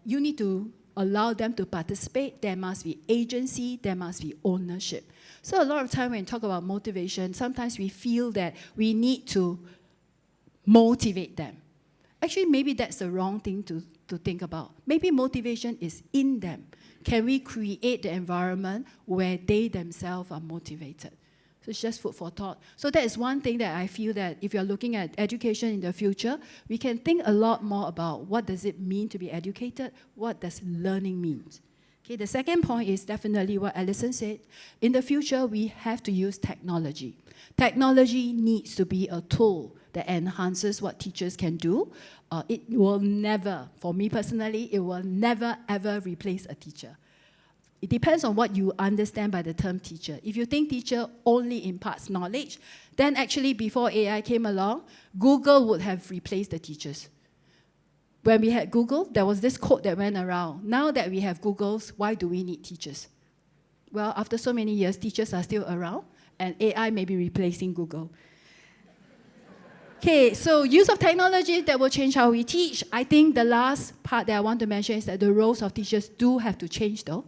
You need to allow them to participate. There must be agency, there must be ownership. So a lot of time when we talk about motivation, sometimes we feel that we need to motivate them. Actually, maybe that's the wrong thing to think about. Maybe motivation is in them. Can we create the environment where they themselves are motivated? So it's just food for thought. So that is one thing that I feel that if you're looking at education in the future, we can think a lot more about what does it mean to be educated, what does learning mean. Okay, the second point is definitely what Alison said. In the future, we have to use technology. Technology needs to be a tool that enhances what teachers can do. It will never, for me personally, it will never ever replace a teacher. It depends on what you understand by the term teacher. If you think teacher only imparts knowledge, then actually before AI came along, Google would have replaced the teachers. When we had Google, there was this quote that went around. Now that we have Googles, why do we need teachers? Well, after so many years, teachers are still around, and AI may be replacing Google. Okay, so use of technology that will change how we teach. I think the last part that I want to mention is that the roles of teachers do have to change though.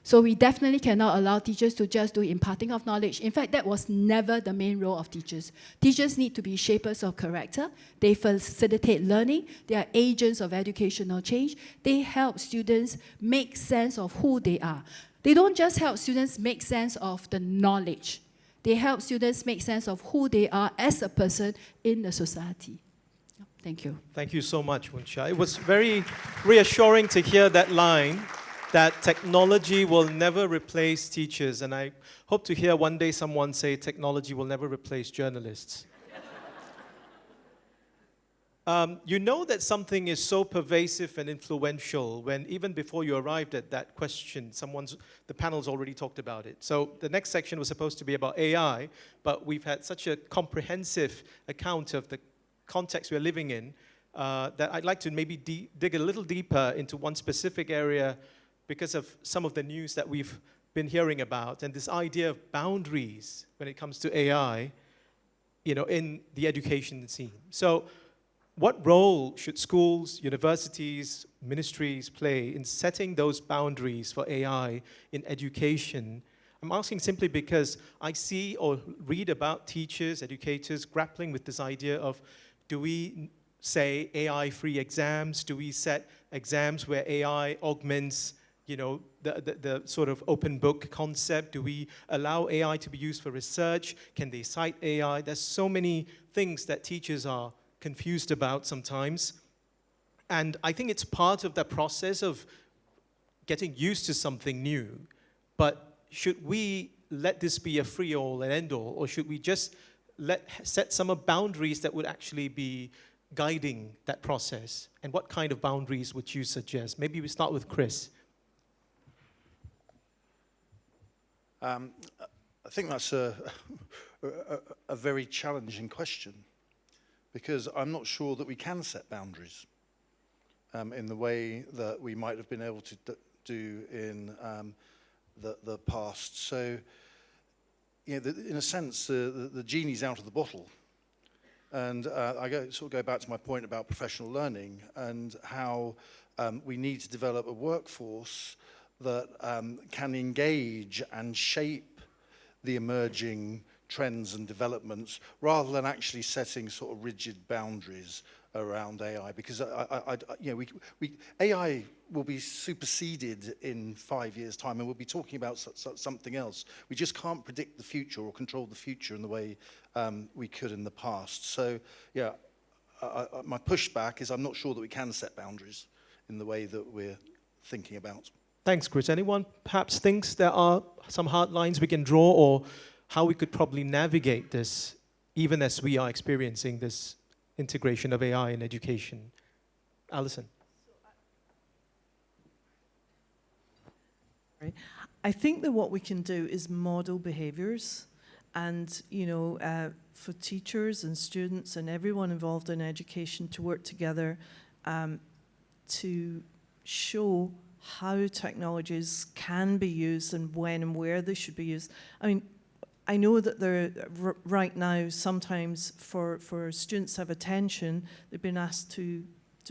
So we definitely cannot allow teachers to just do imparting of knowledge. In fact, that was never the main role of teachers. Teachers need to be shapers of character. They facilitate learning. They are agents of educational change. They help students make sense of who they are. They don't just help students make sense of the knowledge. They help students make sense of who they are as a person in the society. Thank you. Thank you so much, Wunsha. It was very reassuring to hear that line, that technology will never replace teachers. And I hope to hear one day someone say technology will never replace journalists. You know that something is so pervasive and influential when even before you arrived at that question, the panel's already talked about it. So the next section was supposed to be about AI, but we've had such a comprehensive account of the context we're living in that I'd like to maybe dig a little deeper into one specific area because of some of the news that we've been hearing about, and this idea of boundaries when it comes to AI, in the education scene. So what role should schools, universities, ministries play in setting those boundaries for AI in education? I'm asking simply because I see or read about teachers, educators grappling with this idea of, do we say AI-free exams? Do we set exams where AI augments the sort of open book concept? Do we allow AI to be used for research? Can they cite AI? There's so many things that teachers are confused about sometimes. And I think it's part of the process of getting used to something new. But should we let this be a free-all and end-all, or should we just set some boundaries that would actually be guiding that process? And what kind of boundaries would you suggest? Maybe we start with Chris. I think that's a very challenging question, because I'm not sure that we can set boundaries in the way that we might have been able to do in the past. So, in a sense, the genie's out of the bottle. And I go back to my point about professional learning and how we need to develop a workforce that can engage and shape the emerging trends and developments rather than actually setting sort of rigid boundaries around AI, because AI will be superseded in 5 years' time, and we'll be talking about something else. We just can't predict the future or control the future in the way we could in the past. So, yeah, my pushback is I'm not sure that we can set boundaries in the way that we're thinking about. Thanks, Chris. Anyone perhaps thinks there are some hard lines we can draw, or how we could probably navigate this, even as we are experiencing this integration of AI in education? Alison. I think that what we can do is model behaviors, and for teachers and students and everyone involved in education to work together to show how technologies can be used and when and where they should be used. I mean, I know that right now, sometimes for students to have attention, they've been asked to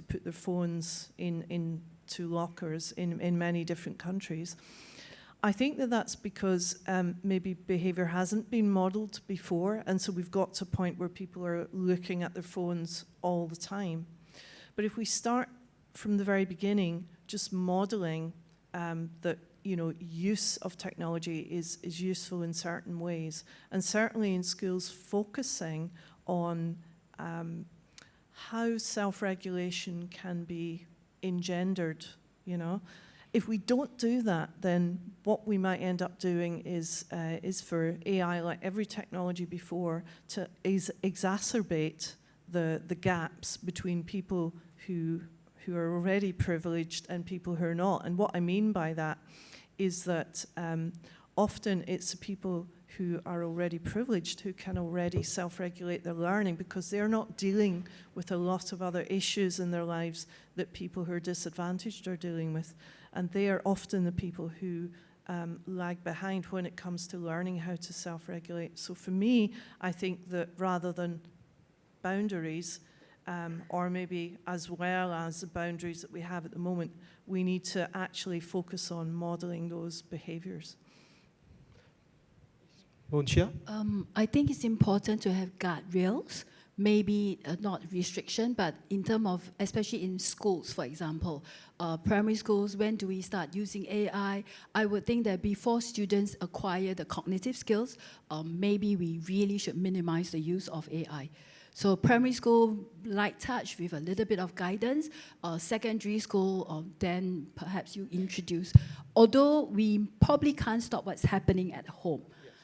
put their phones into lockers in many different countries. I think that that's because maybe behavior hasn't been modeled before, and so we've got to a point where people are looking at their phones all the time. But if we start from the very beginning, just modeling that use of technology is useful in certain ways, and certainly in schools focusing on how self-regulation can be engendered, If we don't do that, then what we might end up doing is for AI, like every technology before, to exacerbate the gaps between people who are already privileged and people who are not. And what I mean by that is that often it's the people who are already privileged who can already self-regulate their learning because they're not dealing with a lot of other issues in their lives that people who are disadvantaged are dealing with. And they are often the people who lag behind when it comes to learning how to self-regulate. So for me, I think that rather than boundaries, or maybe as well as the boundaries that we have at the moment, we need to actually focus on modeling those behaviors. Monchia? I think it's important to have guardrails, maybe not restriction, but in terms of, especially in schools, for example, primary schools, when do we start using AI? I would think that before students acquire the cognitive skills, maybe we really should minimize the use of AI. So primary school, light touch with a little bit of guidance. Secondary school, then perhaps you introduce. Although we probably can't stop what's happening at home.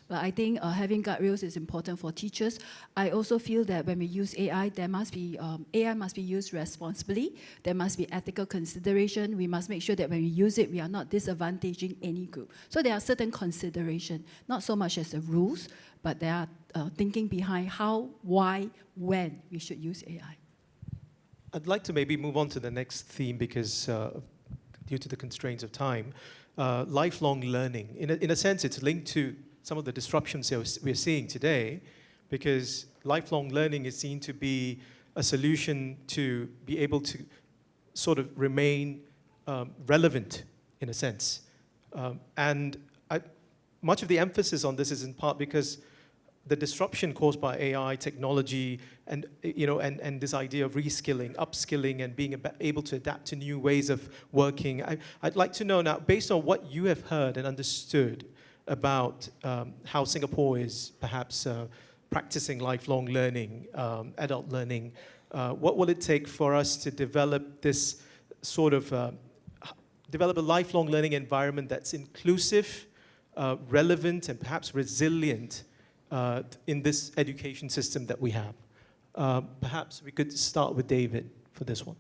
But I think having guardrails is important for teachers. I also feel that when we use AI, there must be AI must be used responsibly. There must be ethical consideration. We must make sure that when we use it, we are not disadvantaging any group. So there are certain considerations, not so much as the rules, but there are thinking behind how, why, when we should use AI. I'd like to maybe move on to the next theme because due to the constraints of time, lifelong learning. In a sense, it's linked to some of the disruptions we're seeing today, because lifelong learning is seen to be a solution to be able to sort of remain relevant, in a sense. Much of the emphasis on this is in part because the disruption caused by AI technology and this idea of reskilling, upskilling, and being able to adapt to new ways of working. I'd like to know now, based on what you have heard and understood about how Singapore is perhaps practicing lifelong learning, adult learning, what will it take for us to develop this sort of, develop a lifelong learning environment that's inclusive, relevant, and perhaps resilient in this education system that we have? Perhaps we could start with David for this one.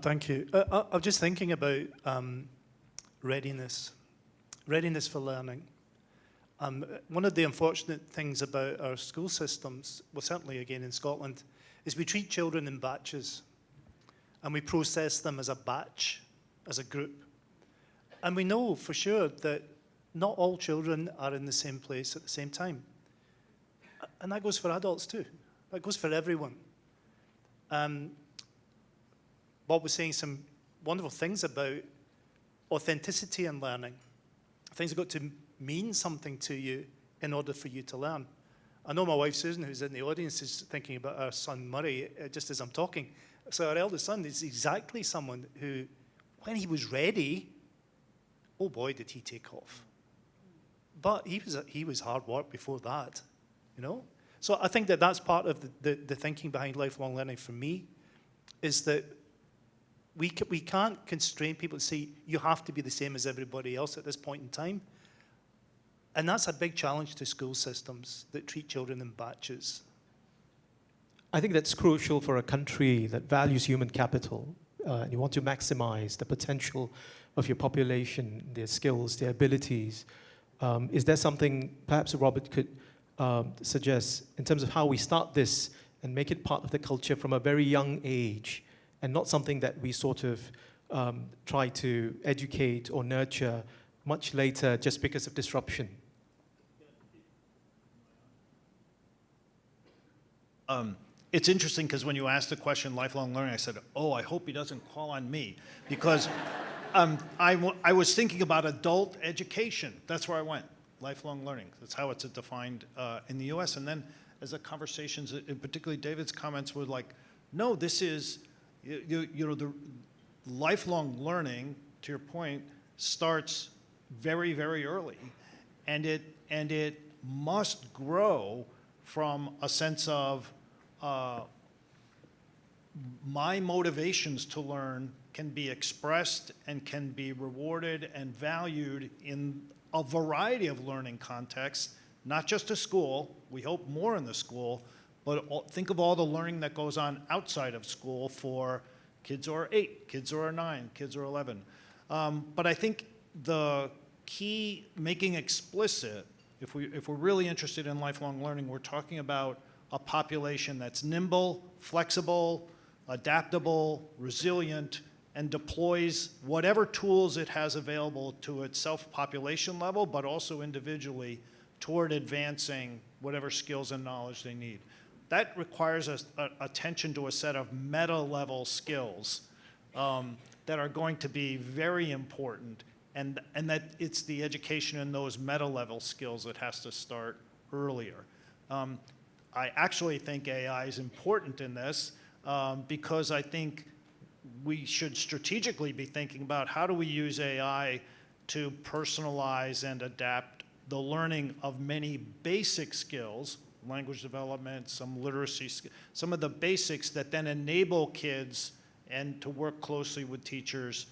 Thank you. I'm just thinking about readiness for learning. One of the unfortunate things about our school systems, well, certainly again in Scotland, is we treat children in batches, and we process them as a batch, as a group. And we know for sure that not all children are in the same place at the same time. And that goes for adults too. That goes for everyone. Bob was saying some wonderful things about authenticity in learning. Things have got to mean something to you in order for you to learn. I know my wife Susan, who's in the audience, is thinking about our son Murray just as I'm talking. So our eldest son is exactly someone who, when he was ready, oh boy, did he take off. But he was hard work before that, you know? So I think that that's part of the thinking behind lifelong learning for me, is that we can't constrain people to say, you have to be the same as everybody else at this point in time. And that's a big challenge to school systems that treat children in batches. I think that's crucial for a country that values human capital. And you want to maximize the potential of your population, their skills, their abilities. Is there something perhaps Robert could suggest in terms of how we start this and make it part of the culture from a very young age, and not something that we sort of try to educate or nurture much later just because of disruption? It's interesting because when you asked the question, lifelong learning, I said, oh, I hope he doesn't call on me. Because I was thinking about adult education. That's where I went, lifelong learning. That's how it's defined in the US. And then as the conversations, and particularly David's comments were like, no, this is, you know, the lifelong learning, to your point, starts very, very early. And it must grow from a sense of my motivations to learn can be expressed and can be rewarded and valued in a variety of learning contexts, not just a school. We hope more in the school, but think of all the learning that goes on outside of school for kids who are 8, kids who are 9, kids who are 11. But I think the key, making explicit, if we're really interested in lifelong learning, we're talking about a population that's nimble, flexible, adaptable, resilient, and deploys whatever tools it has available to its self-population level, but also individually toward advancing whatever skills and knowledge they need. That requires attention to a set of meta-level skills that are going to be very important, and that it's the education in those meta-level skills that has to start earlier. I actually think AI is important in this because I think we should strategically be thinking about how do we use AI to personalize and adapt the learning of many basic skills, language development, some literacy, some of the basics that then enable kids and to work closely with teachers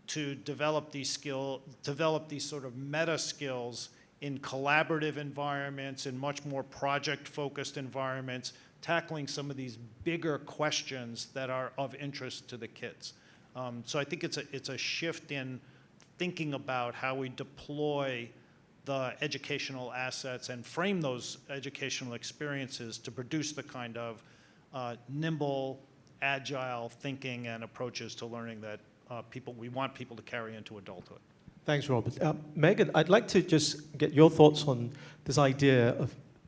to develop these sort of meta skills in collaborative environments, in much more project-focused environments, tackling some of these bigger questions that are of interest to the kids. So I think it's a shift in thinking about how we deploy the educational assets and frame those educational experiences to produce the kind of nimble, agile thinking and approaches to learning that we want people to carry into adulthood. Thanks, Robert. Megan, I'd like to just get your thoughts on this idea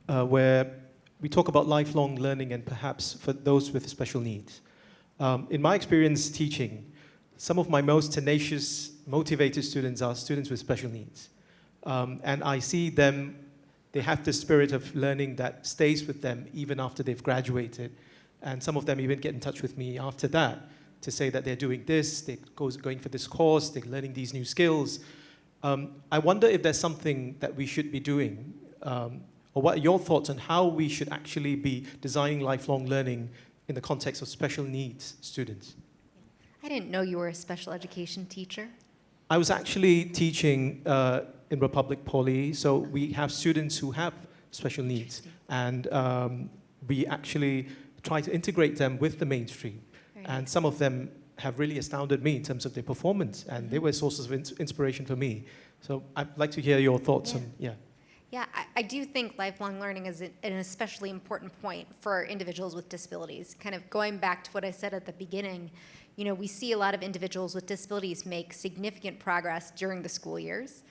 of where we talk about lifelong learning and perhaps for those with special needs. In my experience teaching, some of my most tenacious, motivated students are students with special needs. And I see them, they have this spirit of learning that stays with them even after they've graduated. And some of them even get in touch with me after that to say that they're doing this, they're going for this course, they're learning these new skills. I wonder if there's something that we should be doing, or what are your thoughts on how we should actually be designing lifelong learning in the context of special needs students? I didn't know you were a special education teacher. I was actually teaching in Republic Poly, so we have students who have special needs, and we actually try to integrate them with the mainstream. And some of them have really astounded me in terms of their performance, and they were sources of inspiration for me. So I'd like to hear your thoughts on, Yeah, I do think lifelong learning is an especially important point for individuals with disabilities. Kind of going back to what I said at the beginning, you know, we see a lot of individuals with disabilities make significant progress during the school years,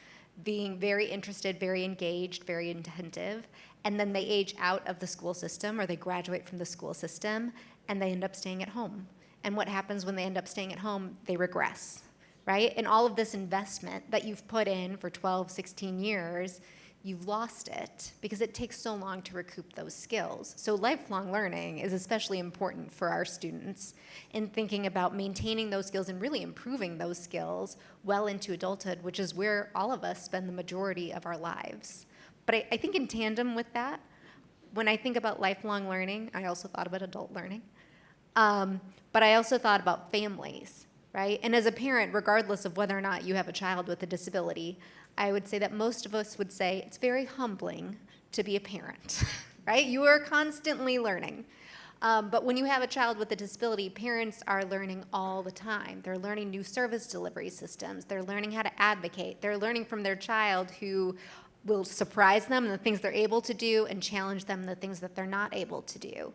being very interested, very engaged, very attentive, and then they age out of the school system or they graduate from the school system and they end up staying at home. And what happens when they end up staying at home? They regress. right? And all of this investment that you've put in for 12, 16 years, you've lost it because it takes so long to recoup those skills. So lifelong learning is especially important for our students in thinking about maintaining those skills and really improving those skills well into adulthood, which is where all of us spend the majority of our lives. But I think in tandem with that, when I think about lifelong learning, I also thought about adult learning. But I also thought about families, right? And as a parent, regardless of whether or not you have a child with a disability, I would say that most of us would say it's very humbling to be a parent, right? You are constantly learning. But when you have a child with a disability, parents are learning all the time. They're learning new service delivery systems. They're learning how to advocate. They're learning from their child who will surprise them in the things they're able to do and challenge them in the things that they're not able to do.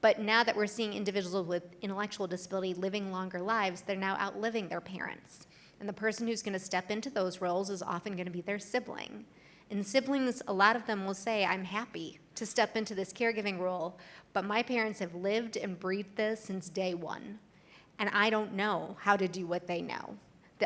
But now that we're seeing individuals with intellectual disability living longer lives, they're now outliving their parents. And the person who's going to step into those roles is often going to be their sibling. And siblings, a lot of them will say, I'm happy to step into this caregiving role, but my parents have lived and breathed this since day one. And I don't know how to do what they know.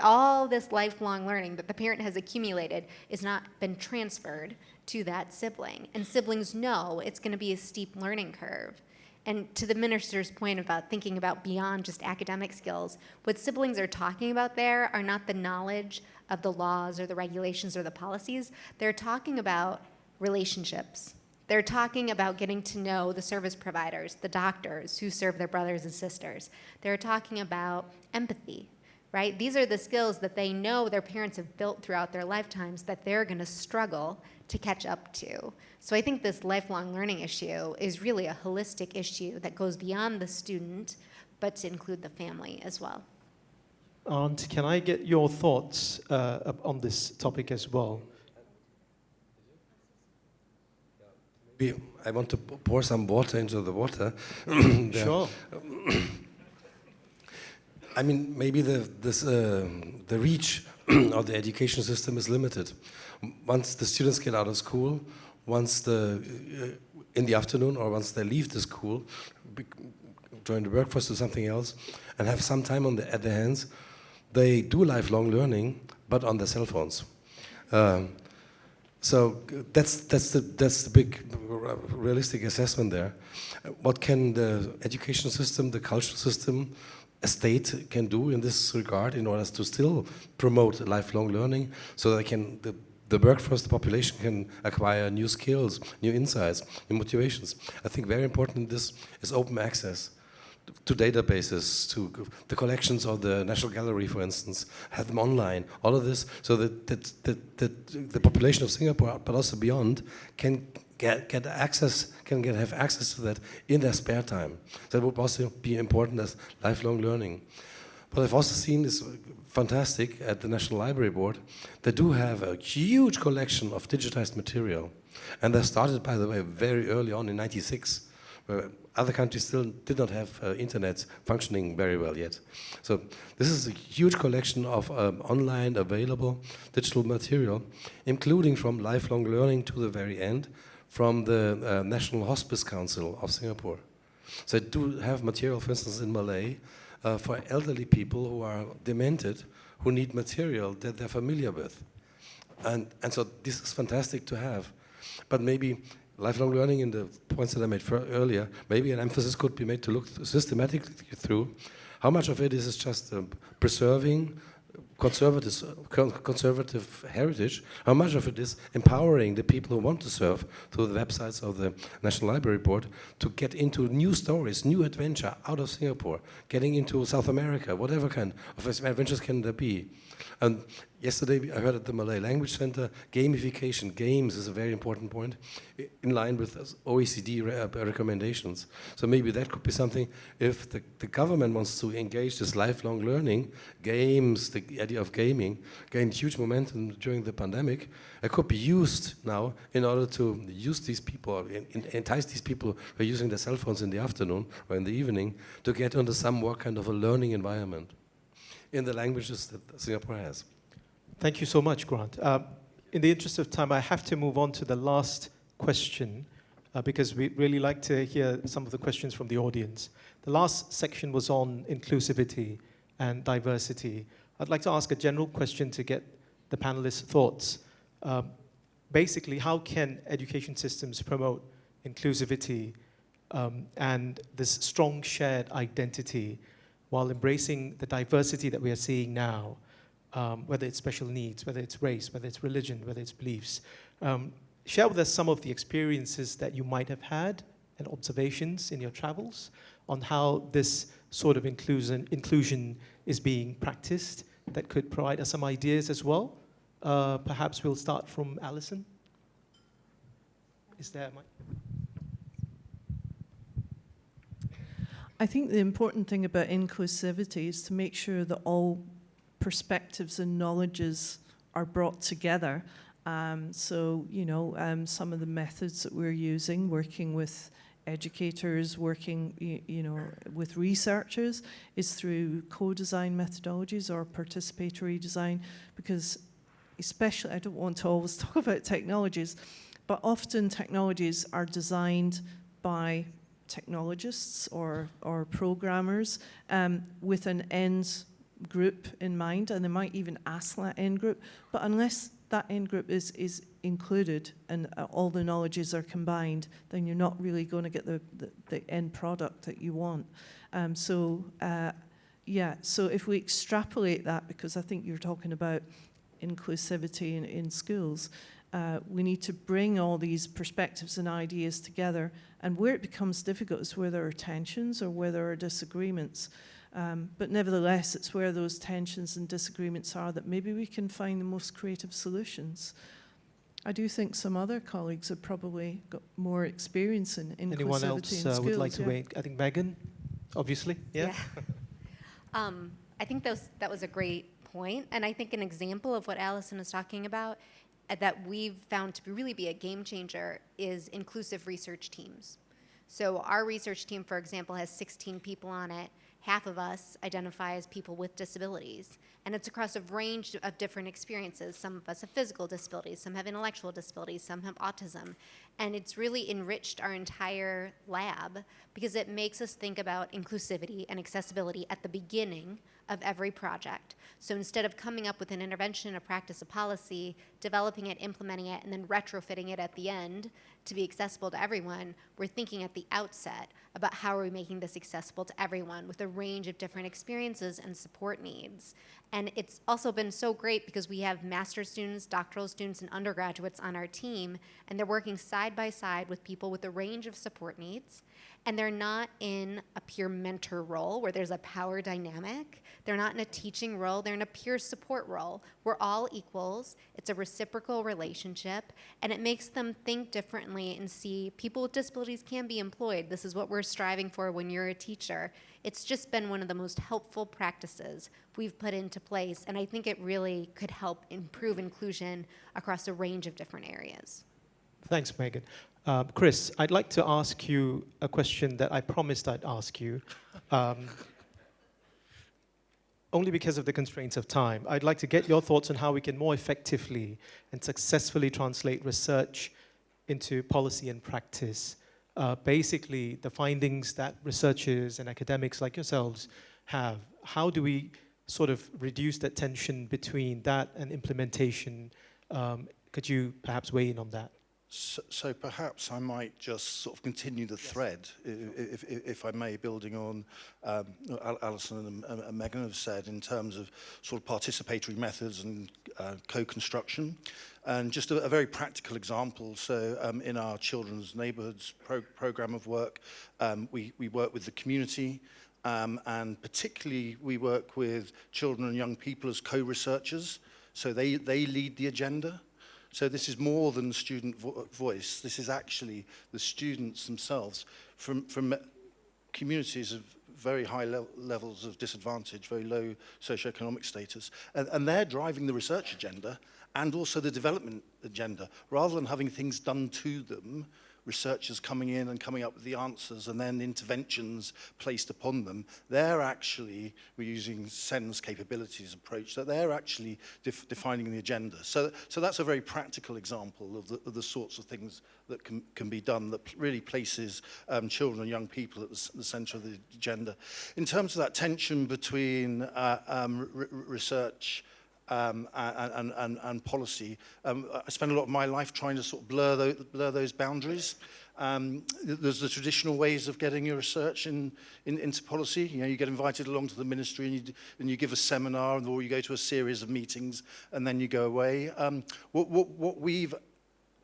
All this lifelong learning that the parent has accumulated is not been transferred to that sibling. And siblings know it's going to be a steep learning curve. And to the minister's point about thinking about beyond just academic skills, what siblings are talking about there are not the knowledge of the laws or the regulations or the policies. They're talking about relationships. They're talking about getting to know the service providers, the doctors who serve their brothers and sisters. They're talking about empathy, right? These are the skills that they know their parents have built throughout their lifetimes that they're going to struggle to catch up to. So I think this lifelong learning issue is really a holistic issue that goes beyond the student, but to include the family as well. Aunt, can I get your thoughts on this topic as well? I want to pour some water into the water. Sure. I mean, maybe the reach of the education system is limited. Once the students get out of school, once in the afternoon or once they leave the school, join the workforce, do something else, and have some time at their hands, they do lifelong learning, but on their cell phones. So that's the big realistic assessment there. What can the education system, the cultural system, a state can do in this regard in order to still promote lifelong learning, so that the workforce, the population can acquire new skills, new insights, new motivations. I think very important in this is open access to databases, to the collections of the National Gallery, for instance, have them online, all of this, so that the population of Singapore, but also beyond, can have access to that in their spare time. That would also be important as lifelong learning. What I've also seen is fantastic at the National Library Board. They do have a huge collection of digitized material. And they started, by the way, very early on in '96, where other countries still did not have internet functioning very well yet. So this is a huge collection of online available digital material, including from lifelong learning to the very end, from the National Hospice Council of Singapore. So they do have material, for instance, in Malay, for elderly people who are demented, who need material that they're familiar with. And so this is fantastic to have. But maybe lifelong learning, in the points that I made earlier, maybe an emphasis could be made to look systematically through how much of it is just preserving conservative heritage, how much of it is empowering the people who want to serve through the websites of the National Library Board to get into new stories, new adventure out of Singapore, getting into South America, whatever kind of adventures can there be. And yesterday I heard at the Malay Language Center, gamification, games is a very important point, in line with OECD recommendations. So maybe that could be something, if the government wants to engage this lifelong learning, games, the idea of gaming, gained huge momentum during the pandemic, it could be used now in order to use these people, entice these people who are using their cell phones in the afternoon or in the evening to get into some more kind of a learning environment in the languages that Singapore has. Thank you so much, Grant. In the interest of time, I have to move on to the last question because we'd really like to hear some of the questions from the audience. The last section was on inclusivity and diversity. I'd like to ask a general question to get the panelists' thoughts. Basically, how can education systems promote inclusivity and this strong shared identity while embracing the diversity that we are seeing now, whether it's special needs, whether it's race, whether it's religion, whether it's beliefs? Share with us some of the experiences that you might have had and observations in your travels on how this sort of inclusion is being practiced that could provide us some ideas as well. Perhaps we'll start from Alison. Is there a mic? I think the important thing about inclusivity is to make sure that all perspectives and knowledges are brought together. So, you know, some of the methods that we're using, working with educators, working, you know, with researchers, is through co-design methodologies or participatory design, because especially, I don't want to always talk about technologies, but often technologies are designed by technologists or programmers with an end group in mind, and they might even ask that end group, but unless that end group is included and all the knowledges are combined, then you're not really going to get the end product that you want. So if we extrapolate that, because I think you're talking about inclusivity in schools, we need to bring all these perspectives and ideas together, and where it becomes difficult is where there are tensions or where there are disagreements. But nevertheless, it's where those tensions and disagreements are that maybe we can find the most creative solutions. I do think some other colleagues have probably got more experience in inclusivity. Anyone else in schools, would like to weigh? I think Megan, obviously. Yeah. I think that was a great point, and I think an example of what Alison is talking about that we've found to really be a game changer is inclusive research teams. So our research team, for example, has 16 people on it. Half of us identify as people with disabilities, and it's across a range of different experiences. Some of us have physical disabilities, some have intellectual disabilities, some have autism, and it's really enriched our entire lab because it makes us think about inclusivity and accessibility at the beginning of every project. So instead of coming up with an intervention, a practice, a policy, developing it, implementing it, and then retrofitting it at the end to be accessible to everyone, we're thinking at the outset about how are we making this accessible to everyone with a range of different experiences and support needs. And it's also been so great because we have master's students, doctoral students, and undergraduates on our team, and they're working side by side with people with a range of support needs. And they're not in a peer mentor role where there's a power dynamic. They're not in a teaching role. They're in a peer support role. We're all equals. It's a reciprocal relationship, and it makes them think differently and see people with disabilities can be employed. This is what we're striving for when you're a teacher. It's just been one of the most helpful practices we've put into place, and I think it really could help improve inclusion across a range of different areas. Thanks, Megan. Chris, I'd like to ask you a question that I promised I'd ask you, only because of the constraints of time. I'd like to get your thoughts on how we can more effectively and successfully translate research into policy and practice. Basically, the findings that researchers and academics like yourselves have, how do we sort of reduce that tension between that and implementation? Could you perhaps weigh in on that? So perhaps I might just sort of continue the thread, if I may, building on Alison and Megan have said in terms of sort of participatory methods and co-construction. And just a very practical example, so in our Children's Neighbourhoods program of work, we work with the community, and particularly we work with children and young people as co-researchers, so they lead the agenda. So this is more than student voice. This is actually the students themselves from communities of very high levels of disadvantage, very low socioeconomic status. And they're driving the research agenda and also the development agenda. Rather than having things done to them, researchers coming in and coming up with the answers and then interventions placed upon them. They're actually, we're using SEN's capabilities approach, that they're actually defining the agenda. So that's a very practical example of the sorts of things that can be done that really places children and young people at the center of the agenda. In terms of that tension between research and policy, I spend a lot of my life trying to sort of blur those boundaries. There's the traditional ways of getting your research into policy. You know, you get invited along to the ministry and you give a seminar, or you go to a series of meetings and then you go away. What we've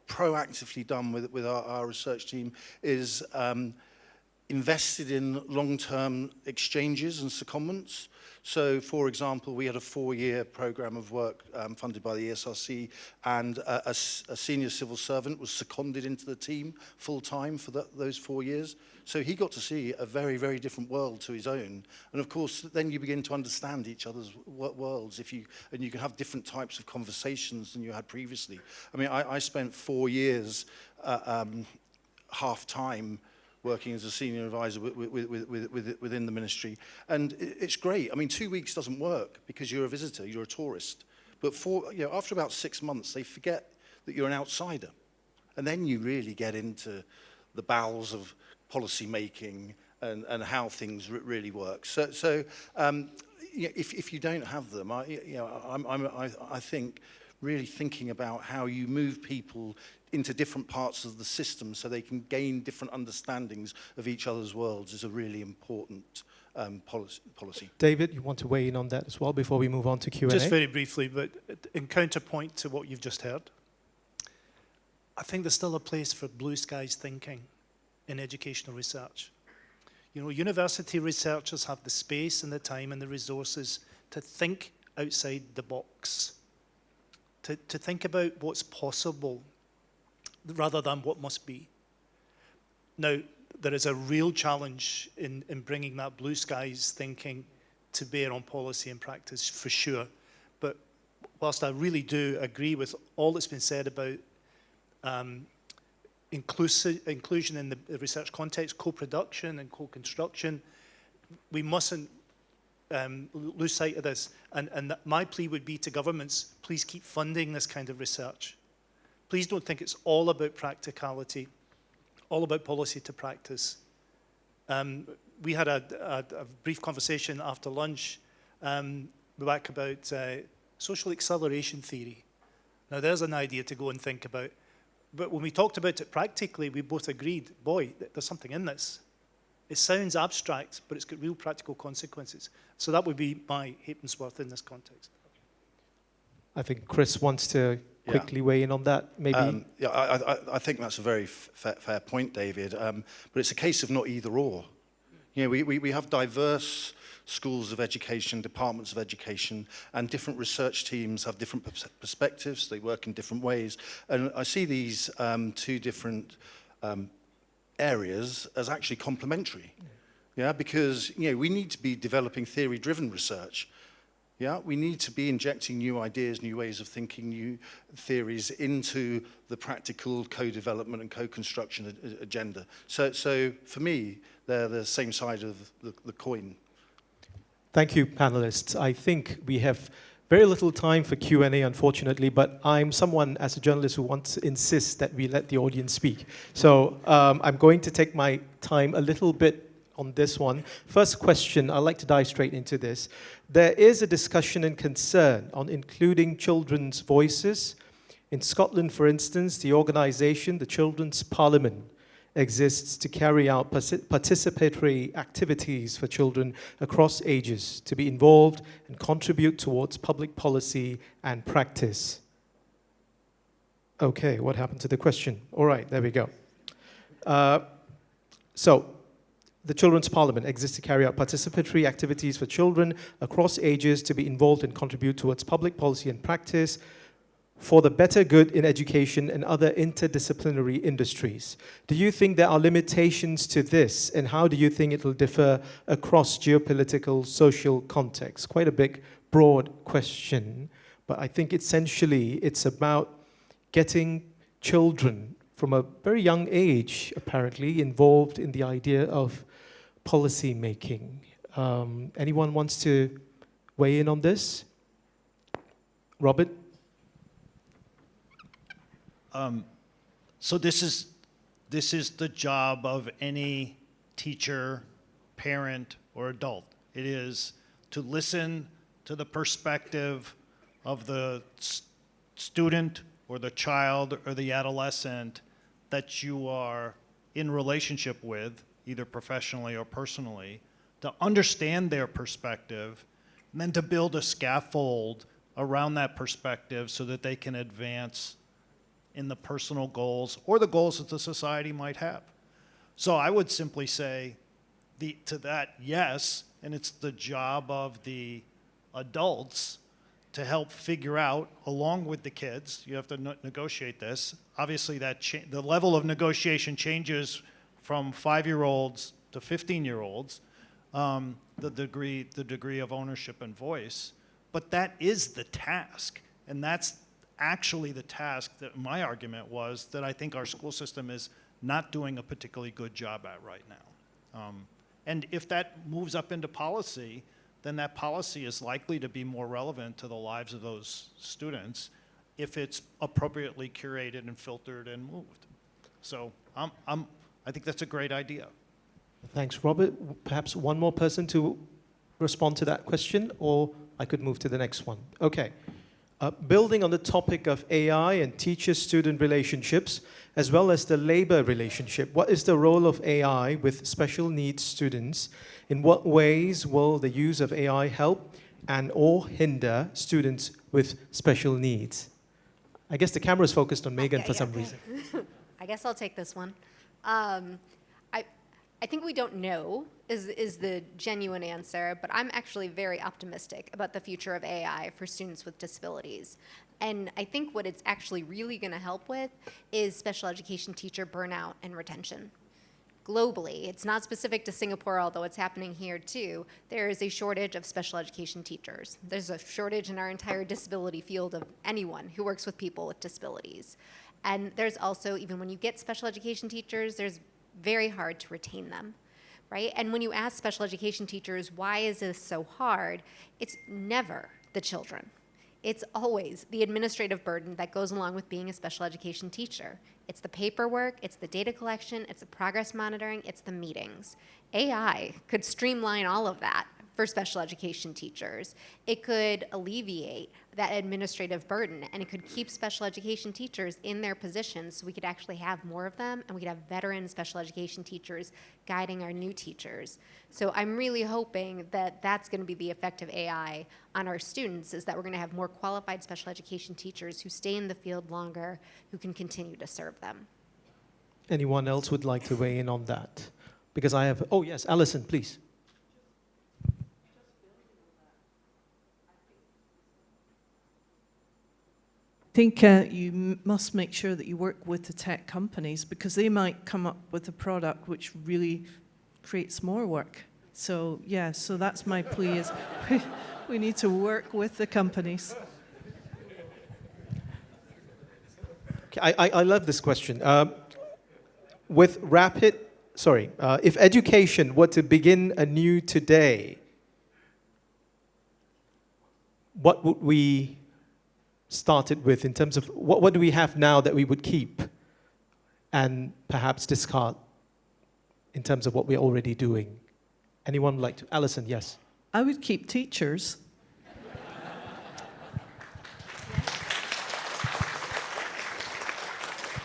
proactively done with our research team is invested in long-term exchanges and secondments. So, for example, we had a 4-year program of work funded by the ESRC, and a senior civil servant was seconded into the team full-time for those 4 years. So he got to see a very, very different world to his own. And of course, then you begin to understand each other's worlds, and you can have different types of conversations than you had previously. I mean, I spent 4 years half-time working as a senior advisor within the ministry. And it's great. I mean, 2 weeks doesn't work because you're a visitor, you're a tourist. But after about 6 months, they forget that you're an outsider. And then you really get into the bowels of policy making and how things really work. So if you don't have them, I think really thinking about how you move people into different parts of the system so they can gain different understandings of each other's worlds is a really important policy. David, you want to weigh in on that as well before we move on to Q&A? Just very briefly, but in counterpoint to what you've just heard, I think there's still a place for blue skies thinking in educational research. You know, university researchers have the space and the time and the resources to think outside the box, to think about what's possible rather than what must be. Now, there is a real challenge in bringing that blue skies thinking to bear on policy and practice, for sure. But whilst I really do agree with all that's been said about inclusion in the research context, co-production and co-construction, we mustn't lose sight of this. And my plea would be to governments, please keep funding this kind of research. Please don't think it's all about practicality, all about policy to practice. We had a brief conversation after lunch back about social acceleration theory. Now, there's an idea to go and think about. But when we talked about it practically, we both agreed, boy, there's something in this. It sounds abstract, but it's got real practical consequences. So that would be my halfpennyworth in this context. I think Chris wants to quickly weigh in on that, maybe? I think that's a very fair point, David. But it's a case of not either or. You know, we have diverse schools of education, departments of education, and different research teams have different perspectives. They work in different ways. And I see these two different areas as actually complementary. Yeah, because we need to be developing theory-driven research. Yeah, we need to be injecting new ideas, new ways of thinking, new theories into the practical co-development and co-construction agenda. So for me, they're the same side of the coin. Thank you, panelists. I think we have very little time for Q&A, unfortunately, but I'm someone, as a journalist, who wants to insist that we let the audience speak. So I'm going to take my time a little bit on this one. First question, I'd like to dive straight into this. There is a discussion and concern on including children's voices. In Scotland, for instance, the organisation, the Children's Parliament, exists to carry out participatory activities for children across ages to be involved and contribute towards public policy and practice. Okay, what happened to the question? All right, there we go. So, the Children's Parliament exists to carry out participatory activities for children across ages to be involved and contribute towards public policy and practice for the better good in education and other interdisciplinary industries. Do you think there are limitations to this, and how do you think it will differ across geopolitical, social contexts? Quite a big, broad question, but I think essentially it's about getting children from a very young age, apparently, involved in the idea of policy making. Anyone wants to weigh in on this? Robert? So this is the job of any teacher, parent, or adult. It is to listen to the perspective of the student or the child or the adolescent that you are in relationship with, either professionally or personally, to understand their perspective, and then to build a scaffold around that perspective so that they can advance in the personal goals or the goals that the society might have. So I would simply say to that, yes, and it's the job of the adults to help figure out, along with the kids, you have to negotiate this. Obviously, the level of negotiation changes from 5-year-olds to 15-year-olds, the degree of ownership and voice. But that is the task, and that's actually the task that my argument was that I think our school system is not doing a particularly good job at right now. And if that moves up into policy, then that policy is likely to be more relevant to the lives of those students if it's appropriately curated and filtered and moved. So I think that's a great idea. Thanks, Robert. Perhaps one more person to respond to that question, or I could move to the next one. Okay. Building on the topic of AI and teacher-student relationships, as well as the labor relationship, what is the role of AI with special needs students? In what ways will the use of AI help and or hinder students with special needs? I guess the camera is focused on Megan for some reason. I guess I'll take this one. I think we don't know is the genuine answer, but I'm actually very optimistic about the future of AI for students with disabilities. And I think what it's actually really going to help with is special education teacher burnout and retention. Globally, it's not specific to Singapore, although it's happening here too, there is a shortage of special education teachers. There's a shortage in our entire disability field of anyone who works with people with disabilities. And there's also, even when you get special education teachers, there's very hard to retain them, right? And when you ask special education teachers, why is this so hard? It's never the children. It's always the administrative burden that goes along with being a special education teacher. It's the paperwork, it's the data collection, it's the progress monitoring, it's the meetings. AI could streamline all of that for special education teachers. It could alleviate that administrative burden, and it could keep special education teachers in their positions so we could actually have more of them, and we could have veteran special education teachers guiding our new teachers. So I'm really hoping that that's going to be the effect of AI on our students, is that we're going to have more qualified special education teachers who stay in the field longer, who can continue to serve them. Anyone else would like to weigh in on that? Because I have, oh yes, Alison, please. I think you must make sure that you work with the tech companies, because they might come up with a product which really creates more work. So yeah, so that's my plea, is we need to work with the companies. Okay, I love this question. If education were to begin anew today, what would we start it with in terms of what do we have now that we would keep and perhaps discard in terms of what we're already doing? Anyone would like to? Alison, yes. I would keep teachers.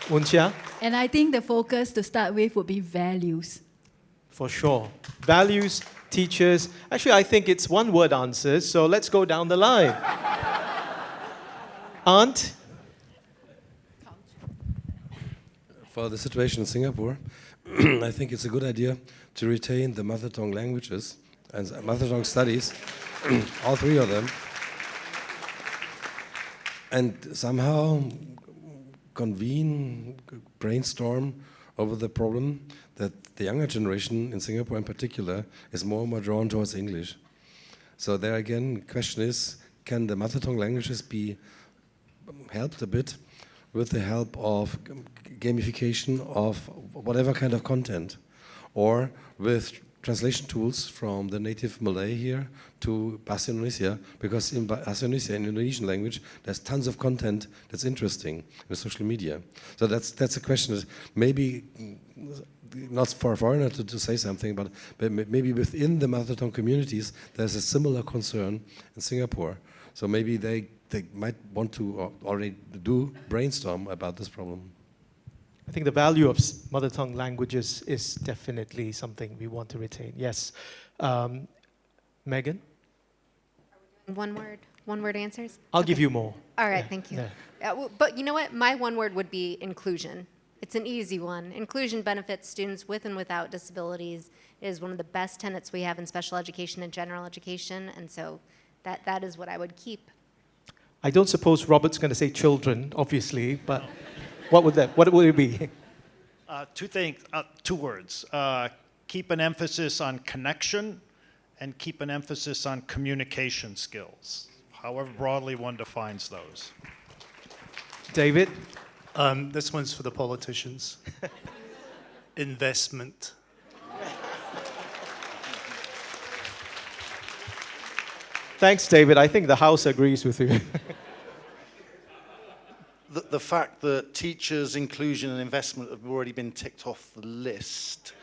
Unxia? And I think the focus to start with would be values. For sure. Values, teachers. Actually, I think it's one-word answers, so let's go down the line. Aunt? For the situation in Singapore, I think it's a good idea to retain the mother tongue languages and mother tongue studies, all three of them, and somehow brainstorm over the problem that the younger generation in Singapore in particular is more and more drawn towards English. So there again, the question is, can the mother tongue languages be helped a bit with the help of gamification of whatever kind of content, or with translation tools from the native Malay here to Bahasa Indonesia, because in Bahasa Indonesia, in Indonesian language, there's tons of content that's interesting with social media. So that's a question that maybe not for a foreigner to say something, but maybe within the mother tongue communities, there's a similar concern in Singapore. So maybe they might want to already do brainstorm about this problem. I think the value of mother tongue languages is definitely something we want to retain. Yes. Megan? One word answers? I'll give you more. All right, Yeah, thank you. yeah. But you know what? My one word would be inclusion. It's an easy one. Inclusion benefits students with and without disabilities. It is one of the best tenets we have in special education and general education, and so that is what I would keep. I don't suppose Robert's going to say children, obviously, but what would it be? Two things, two words. Keep an emphasis on connection and keep an emphasis on communication skills, however broadly one defines those. David? This one's for the politicians. Investment. Thanks, David. I think the House agrees with you. The fact that teachers, inclusion and investment have already been ticked off the list,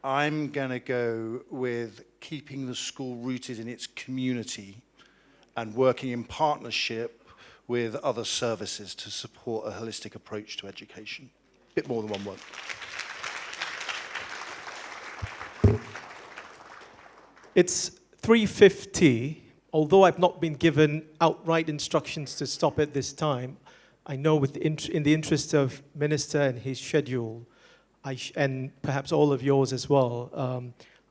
I'm going to go with keeping the school rooted in its community and working in partnership with other services to support a holistic approach to education. A bit more than one word. It's 3:50. Although I've not been given outright instructions to stop at this time, I know in the interest of Minister and his schedule, and perhaps all of yours as well,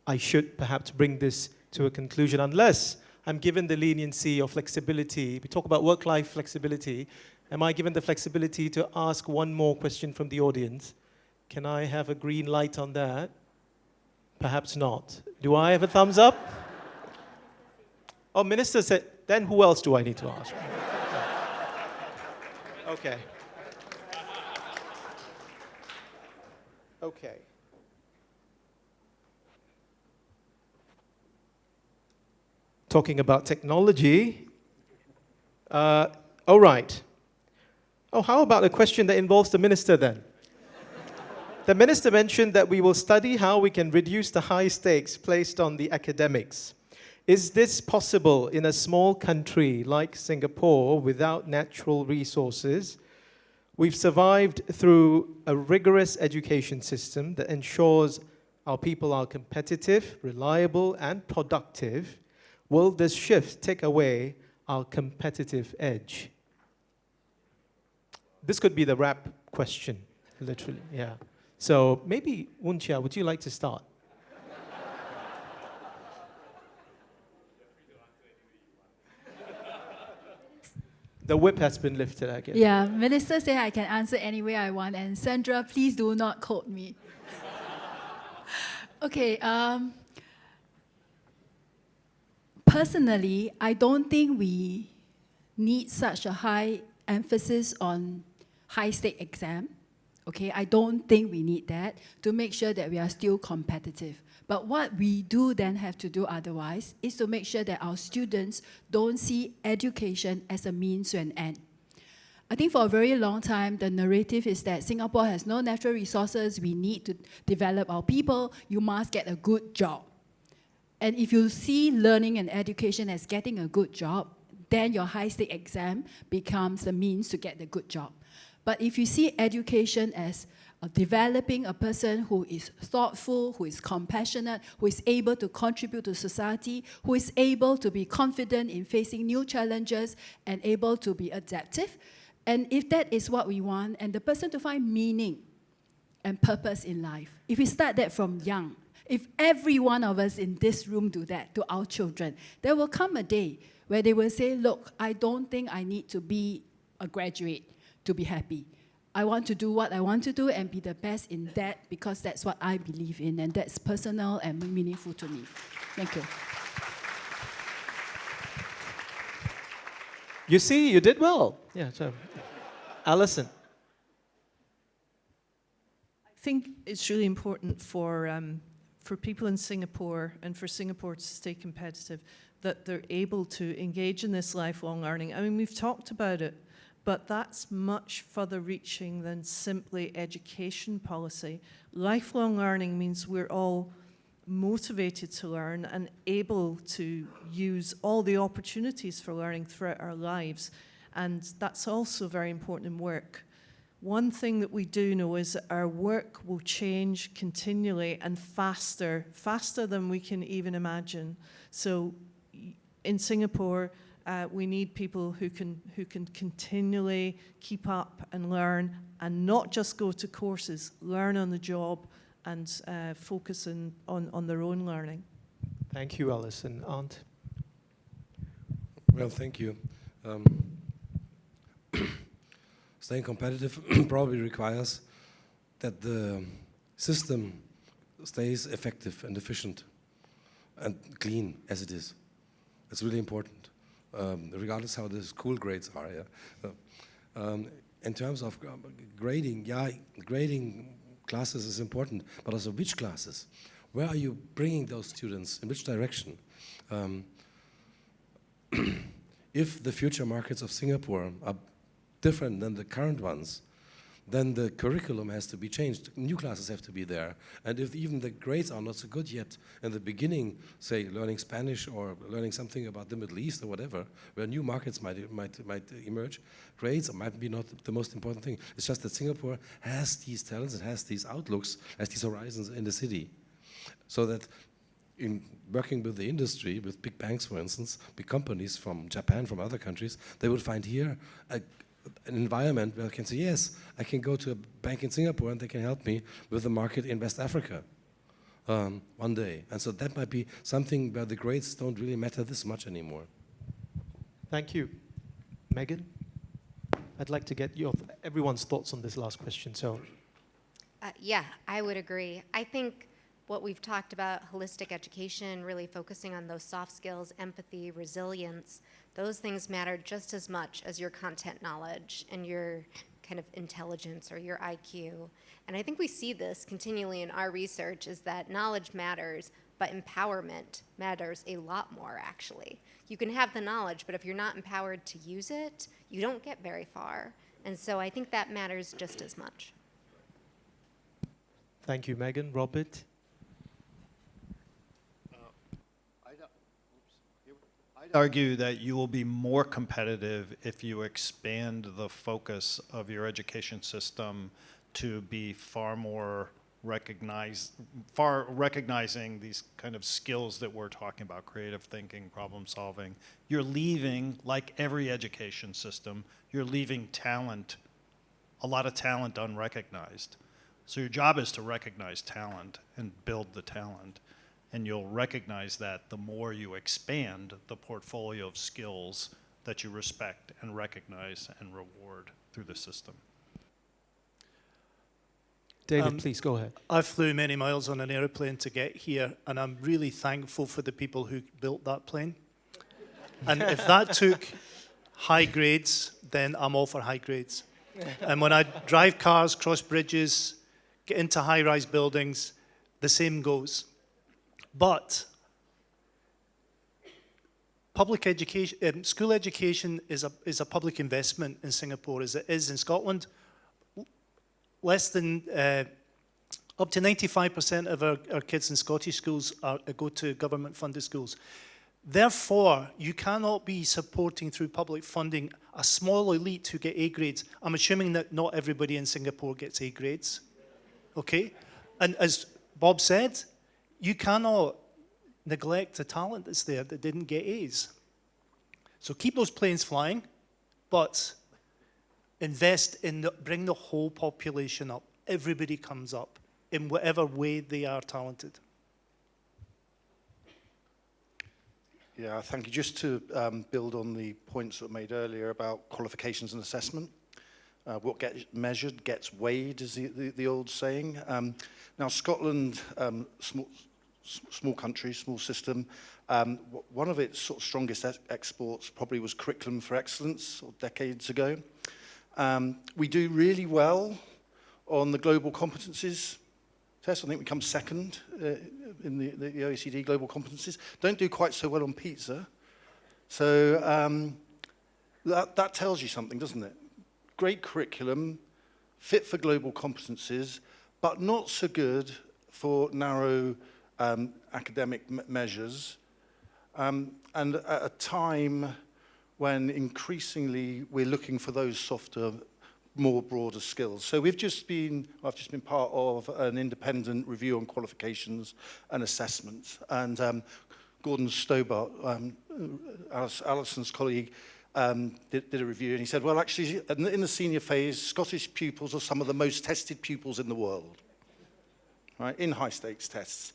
I should perhaps bring this to a conclusion, unless I'm given the leniency or flexibility. We talk about work-life flexibility. Am I given the flexibility to ask one more question from the audience? Can I have a green light on that? Perhaps not. Do I have a thumbs up? Oh, Minister said, then who else do I need to ask? Okay. Okay. Talking about technology. All right. Oh, how about a question that involves the minister then? The minister mentioned that we will study how we can reduce the high stakes placed on the academics. Is this possible in a small country like Singapore without natural resources? We've survived through a rigorous education system that ensures our people are competitive, reliable, and productive. Will this shift take away our competitive edge? This could be the wrap question, literally, yeah. So maybe, Woon Chia, would you like to start? The whip has been lifted, I guess. Yeah, Minister said I can answer any way I want, and Sandra, please do not quote me. Okay, personally, I don't think we need such a high emphasis on high-stake exam. Okay, I don't think we need that to make sure that we are still competitive. But what we do then have to do otherwise is to make sure that our students don't see education as a means to an end. I think for a very long time, the narrative is that Singapore has no natural resources, we need to develop our people, you must get a good job. And if you see learning and education as getting a good job, then your high-stake exam becomes the means to get the good job. But if you see education as developing a person who is thoughtful, who is compassionate, who is able to contribute to society, who is able to be confident in facing new challenges and able to be adaptive. And if that is what we want, and the person to find meaning and purpose in life, if we start that from young, if every one of us in this room do that to our children, there will come a day where they will say, look, I don't think I need to be a graduate to be happy. I want to do what I want to do and be the best in that because that's what I believe in and that's personal and meaningful to me. Thank you. You see, you did well. Yeah. So, Alison. I think it's really important for people in Singapore and for Singapore to stay competitive that they're able to engage in this lifelong learning. I mean, we've talked about it, but that's much further reaching than simply education policy. Lifelong learning means we're all motivated to learn and able to use all the opportunities for learning throughout our lives. And that's also very important in work. One thing that we do know is that our work will change continually and faster than we can even imagine. So in Singapore, we need people who can continually keep up and learn and not just go to courses, learn on the job and focus on their own learning. Thank you, Alison. Arndt. Well, thank you. Staying competitive probably requires that the system stays effective and efficient and clean as it is. It's really important, regardless how the school grades are. Yeah? In terms of grading, grading classes is important, but also which classes? Where are you bringing those students? In which direction? If the future markets of Singapore are different than the current ones, then the curriculum has to be changed. New classes have to be there. And if even the grades are not so good yet in the beginning, say learning Spanish or learning something about the Middle East or whatever, where new markets might emerge, grades might be not the most important thing. It's just that Singapore has these talents, it has these outlooks, has these horizons in the city. So that in working with the industry, with big banks, for instance, big companies from Japan, from other countries, they would find here an environment where I can say, yes, I can go to a bank in Singapore and they can help me with the market in West Africa one day. And so that might be something where the grades don't really matter this much anymore. Thank you. Megan? I'd like to get everyone's thoughts on this last question. So, Yeah, I would agree. I think what we've talked about, holistic education, really focusing on those soft skills, empathy, resilience, those things matter just as much as your content knowledge and your kind of intelligence or your IQ. And I think we see this continually in our research is that knowledge matters, but empowerment matters a lot more, actually. You can have the knowledge, but if you're not empowered to use it, you don't get very far. And so I think that matters just as much. thank you, Megan. Robert? I'd argue that you will be more competitive if you expand the focus of your education system to be far recognizing these kind of skills that we're talking about, creative thinking, problem solving. You're leaving, like every education system, you're leaving talent, a lot of talent unrecognized. So your job is to recognize talent and build the talent. And you'll recognize that the more you expand the portfolio of skills that you respect and recognize and reward through the system. David, please go ahead. I flew many miles on an airplane to get here, and I'm really thankful for the people who built that plane. And if that took high grades, then I'm all for high grades. And when I drive cars, cross bridges, get into high-rise buildings, the same goes. But public education, school education is a public investment in Singapore, as it is in Scotland. Less than up to 95% of our kids in Scottish schools go to government-funded schools. Therefore, you cannot be supporting through public funding a small elite who get A grades. I'm assuming that not everybody in Singapore gets A grades. Okay? And as Bob said, you cannot neglect the talent that's there that didn't get A's. So keep those planes flying, but invest in bring the whole population up. Everybody comes up in whatever way they are talented. Yeah, thank you. Just to build on the points that were made earlier about qualifications and assessment. What gets measured gets weighed, is the old saying. Now, Scotland, small country, small system. One of its sort of strongest exports probably was curriculum for excellence, decades ago. We do really well on the global competencies test. I think we come second in the OECD global competencies. Don't do quite so well on pizza. So that tells you something, doesn't it? Great curriculum, fit for global competencies, but not so good for narrow academic measures. And at a time when increasingly we're looking for those softer, more broader skills. So I've just been part of an independent review on qualifications and assessments. And Gordon Stobart, Alison's colleague, did a review, and he said, well, actually, in the senior phase, Scottish pupils are some of the most tested pupils in the world, right, in high-stakes tests.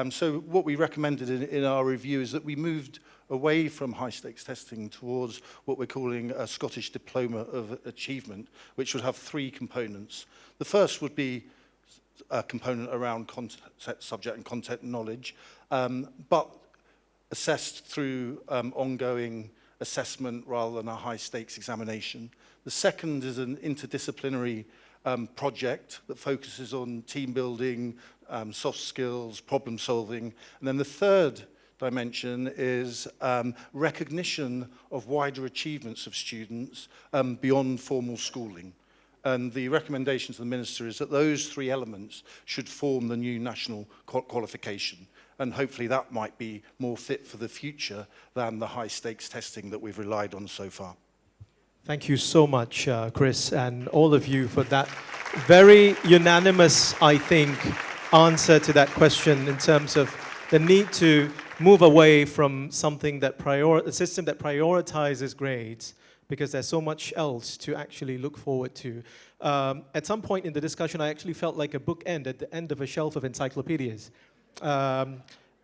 So what we recommended in our review is that we moved away from high-stakes testing towards what we're calling a Scottish Diploma of Achievement, which would have 3 components. The first would be a component around subject and content knowledge, but assessed through ongoing assessment rather than a high-stakes examination. The second is an interdisciplinary project that focuses on team building, soft skills, problem solving. And then the third dimension is recognition of wider achievements of students beyond formal schooling. And the recommendation to the Minister is that those 3 elements should form the new national qualification. And hopefully that might be more fit for the future than the high-stakes testing that we've relied on so far. Thank you so much, Chris, and all of you for that very unanimous, I think, answer to that question in terms of the need to move away from something that a system that prioritizes grades, because there's so much else to actually look forward to. At some point in the discussion, I actually felt like a bookend at the end of a shelf of encyclopedias.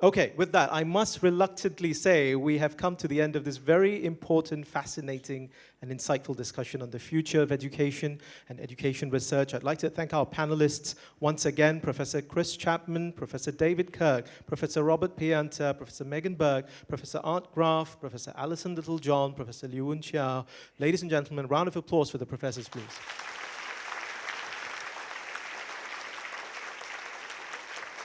Okay, with that, I must reluctantly say we have come to the end of this very important, fascinating, and insightful discussion on the future of education and education research. I'd like to thank our panelists once again, Professor Chris Chapman, Professor David Kirk, Professor Robert Pianta, Professor Megan Berg, Professor Art Graf, Professor Alison Littlejohn, Professor Liu Chiao. Ladies and gentlemen, round of applause for the professors, please.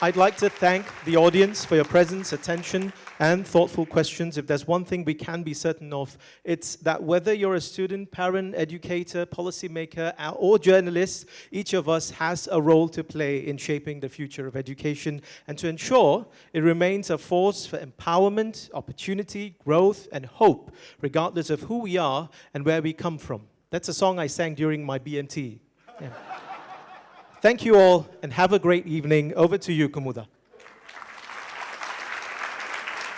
I'd like to thank the audience for your presence, attention, and thoughtful questions. If there's one thing we can be certain of, it's that whether you're a student, parent, educator, policymaker, or journalist, each of us has a role to play in shaping the future of education and to ensure it remains a force for empowerment, opportunity, growth, and hope, regardless of who we are and where we come from. That's a song I sang during my BMT. Yeah. Thank you all, and have a great evening. Over to you, Kumuda.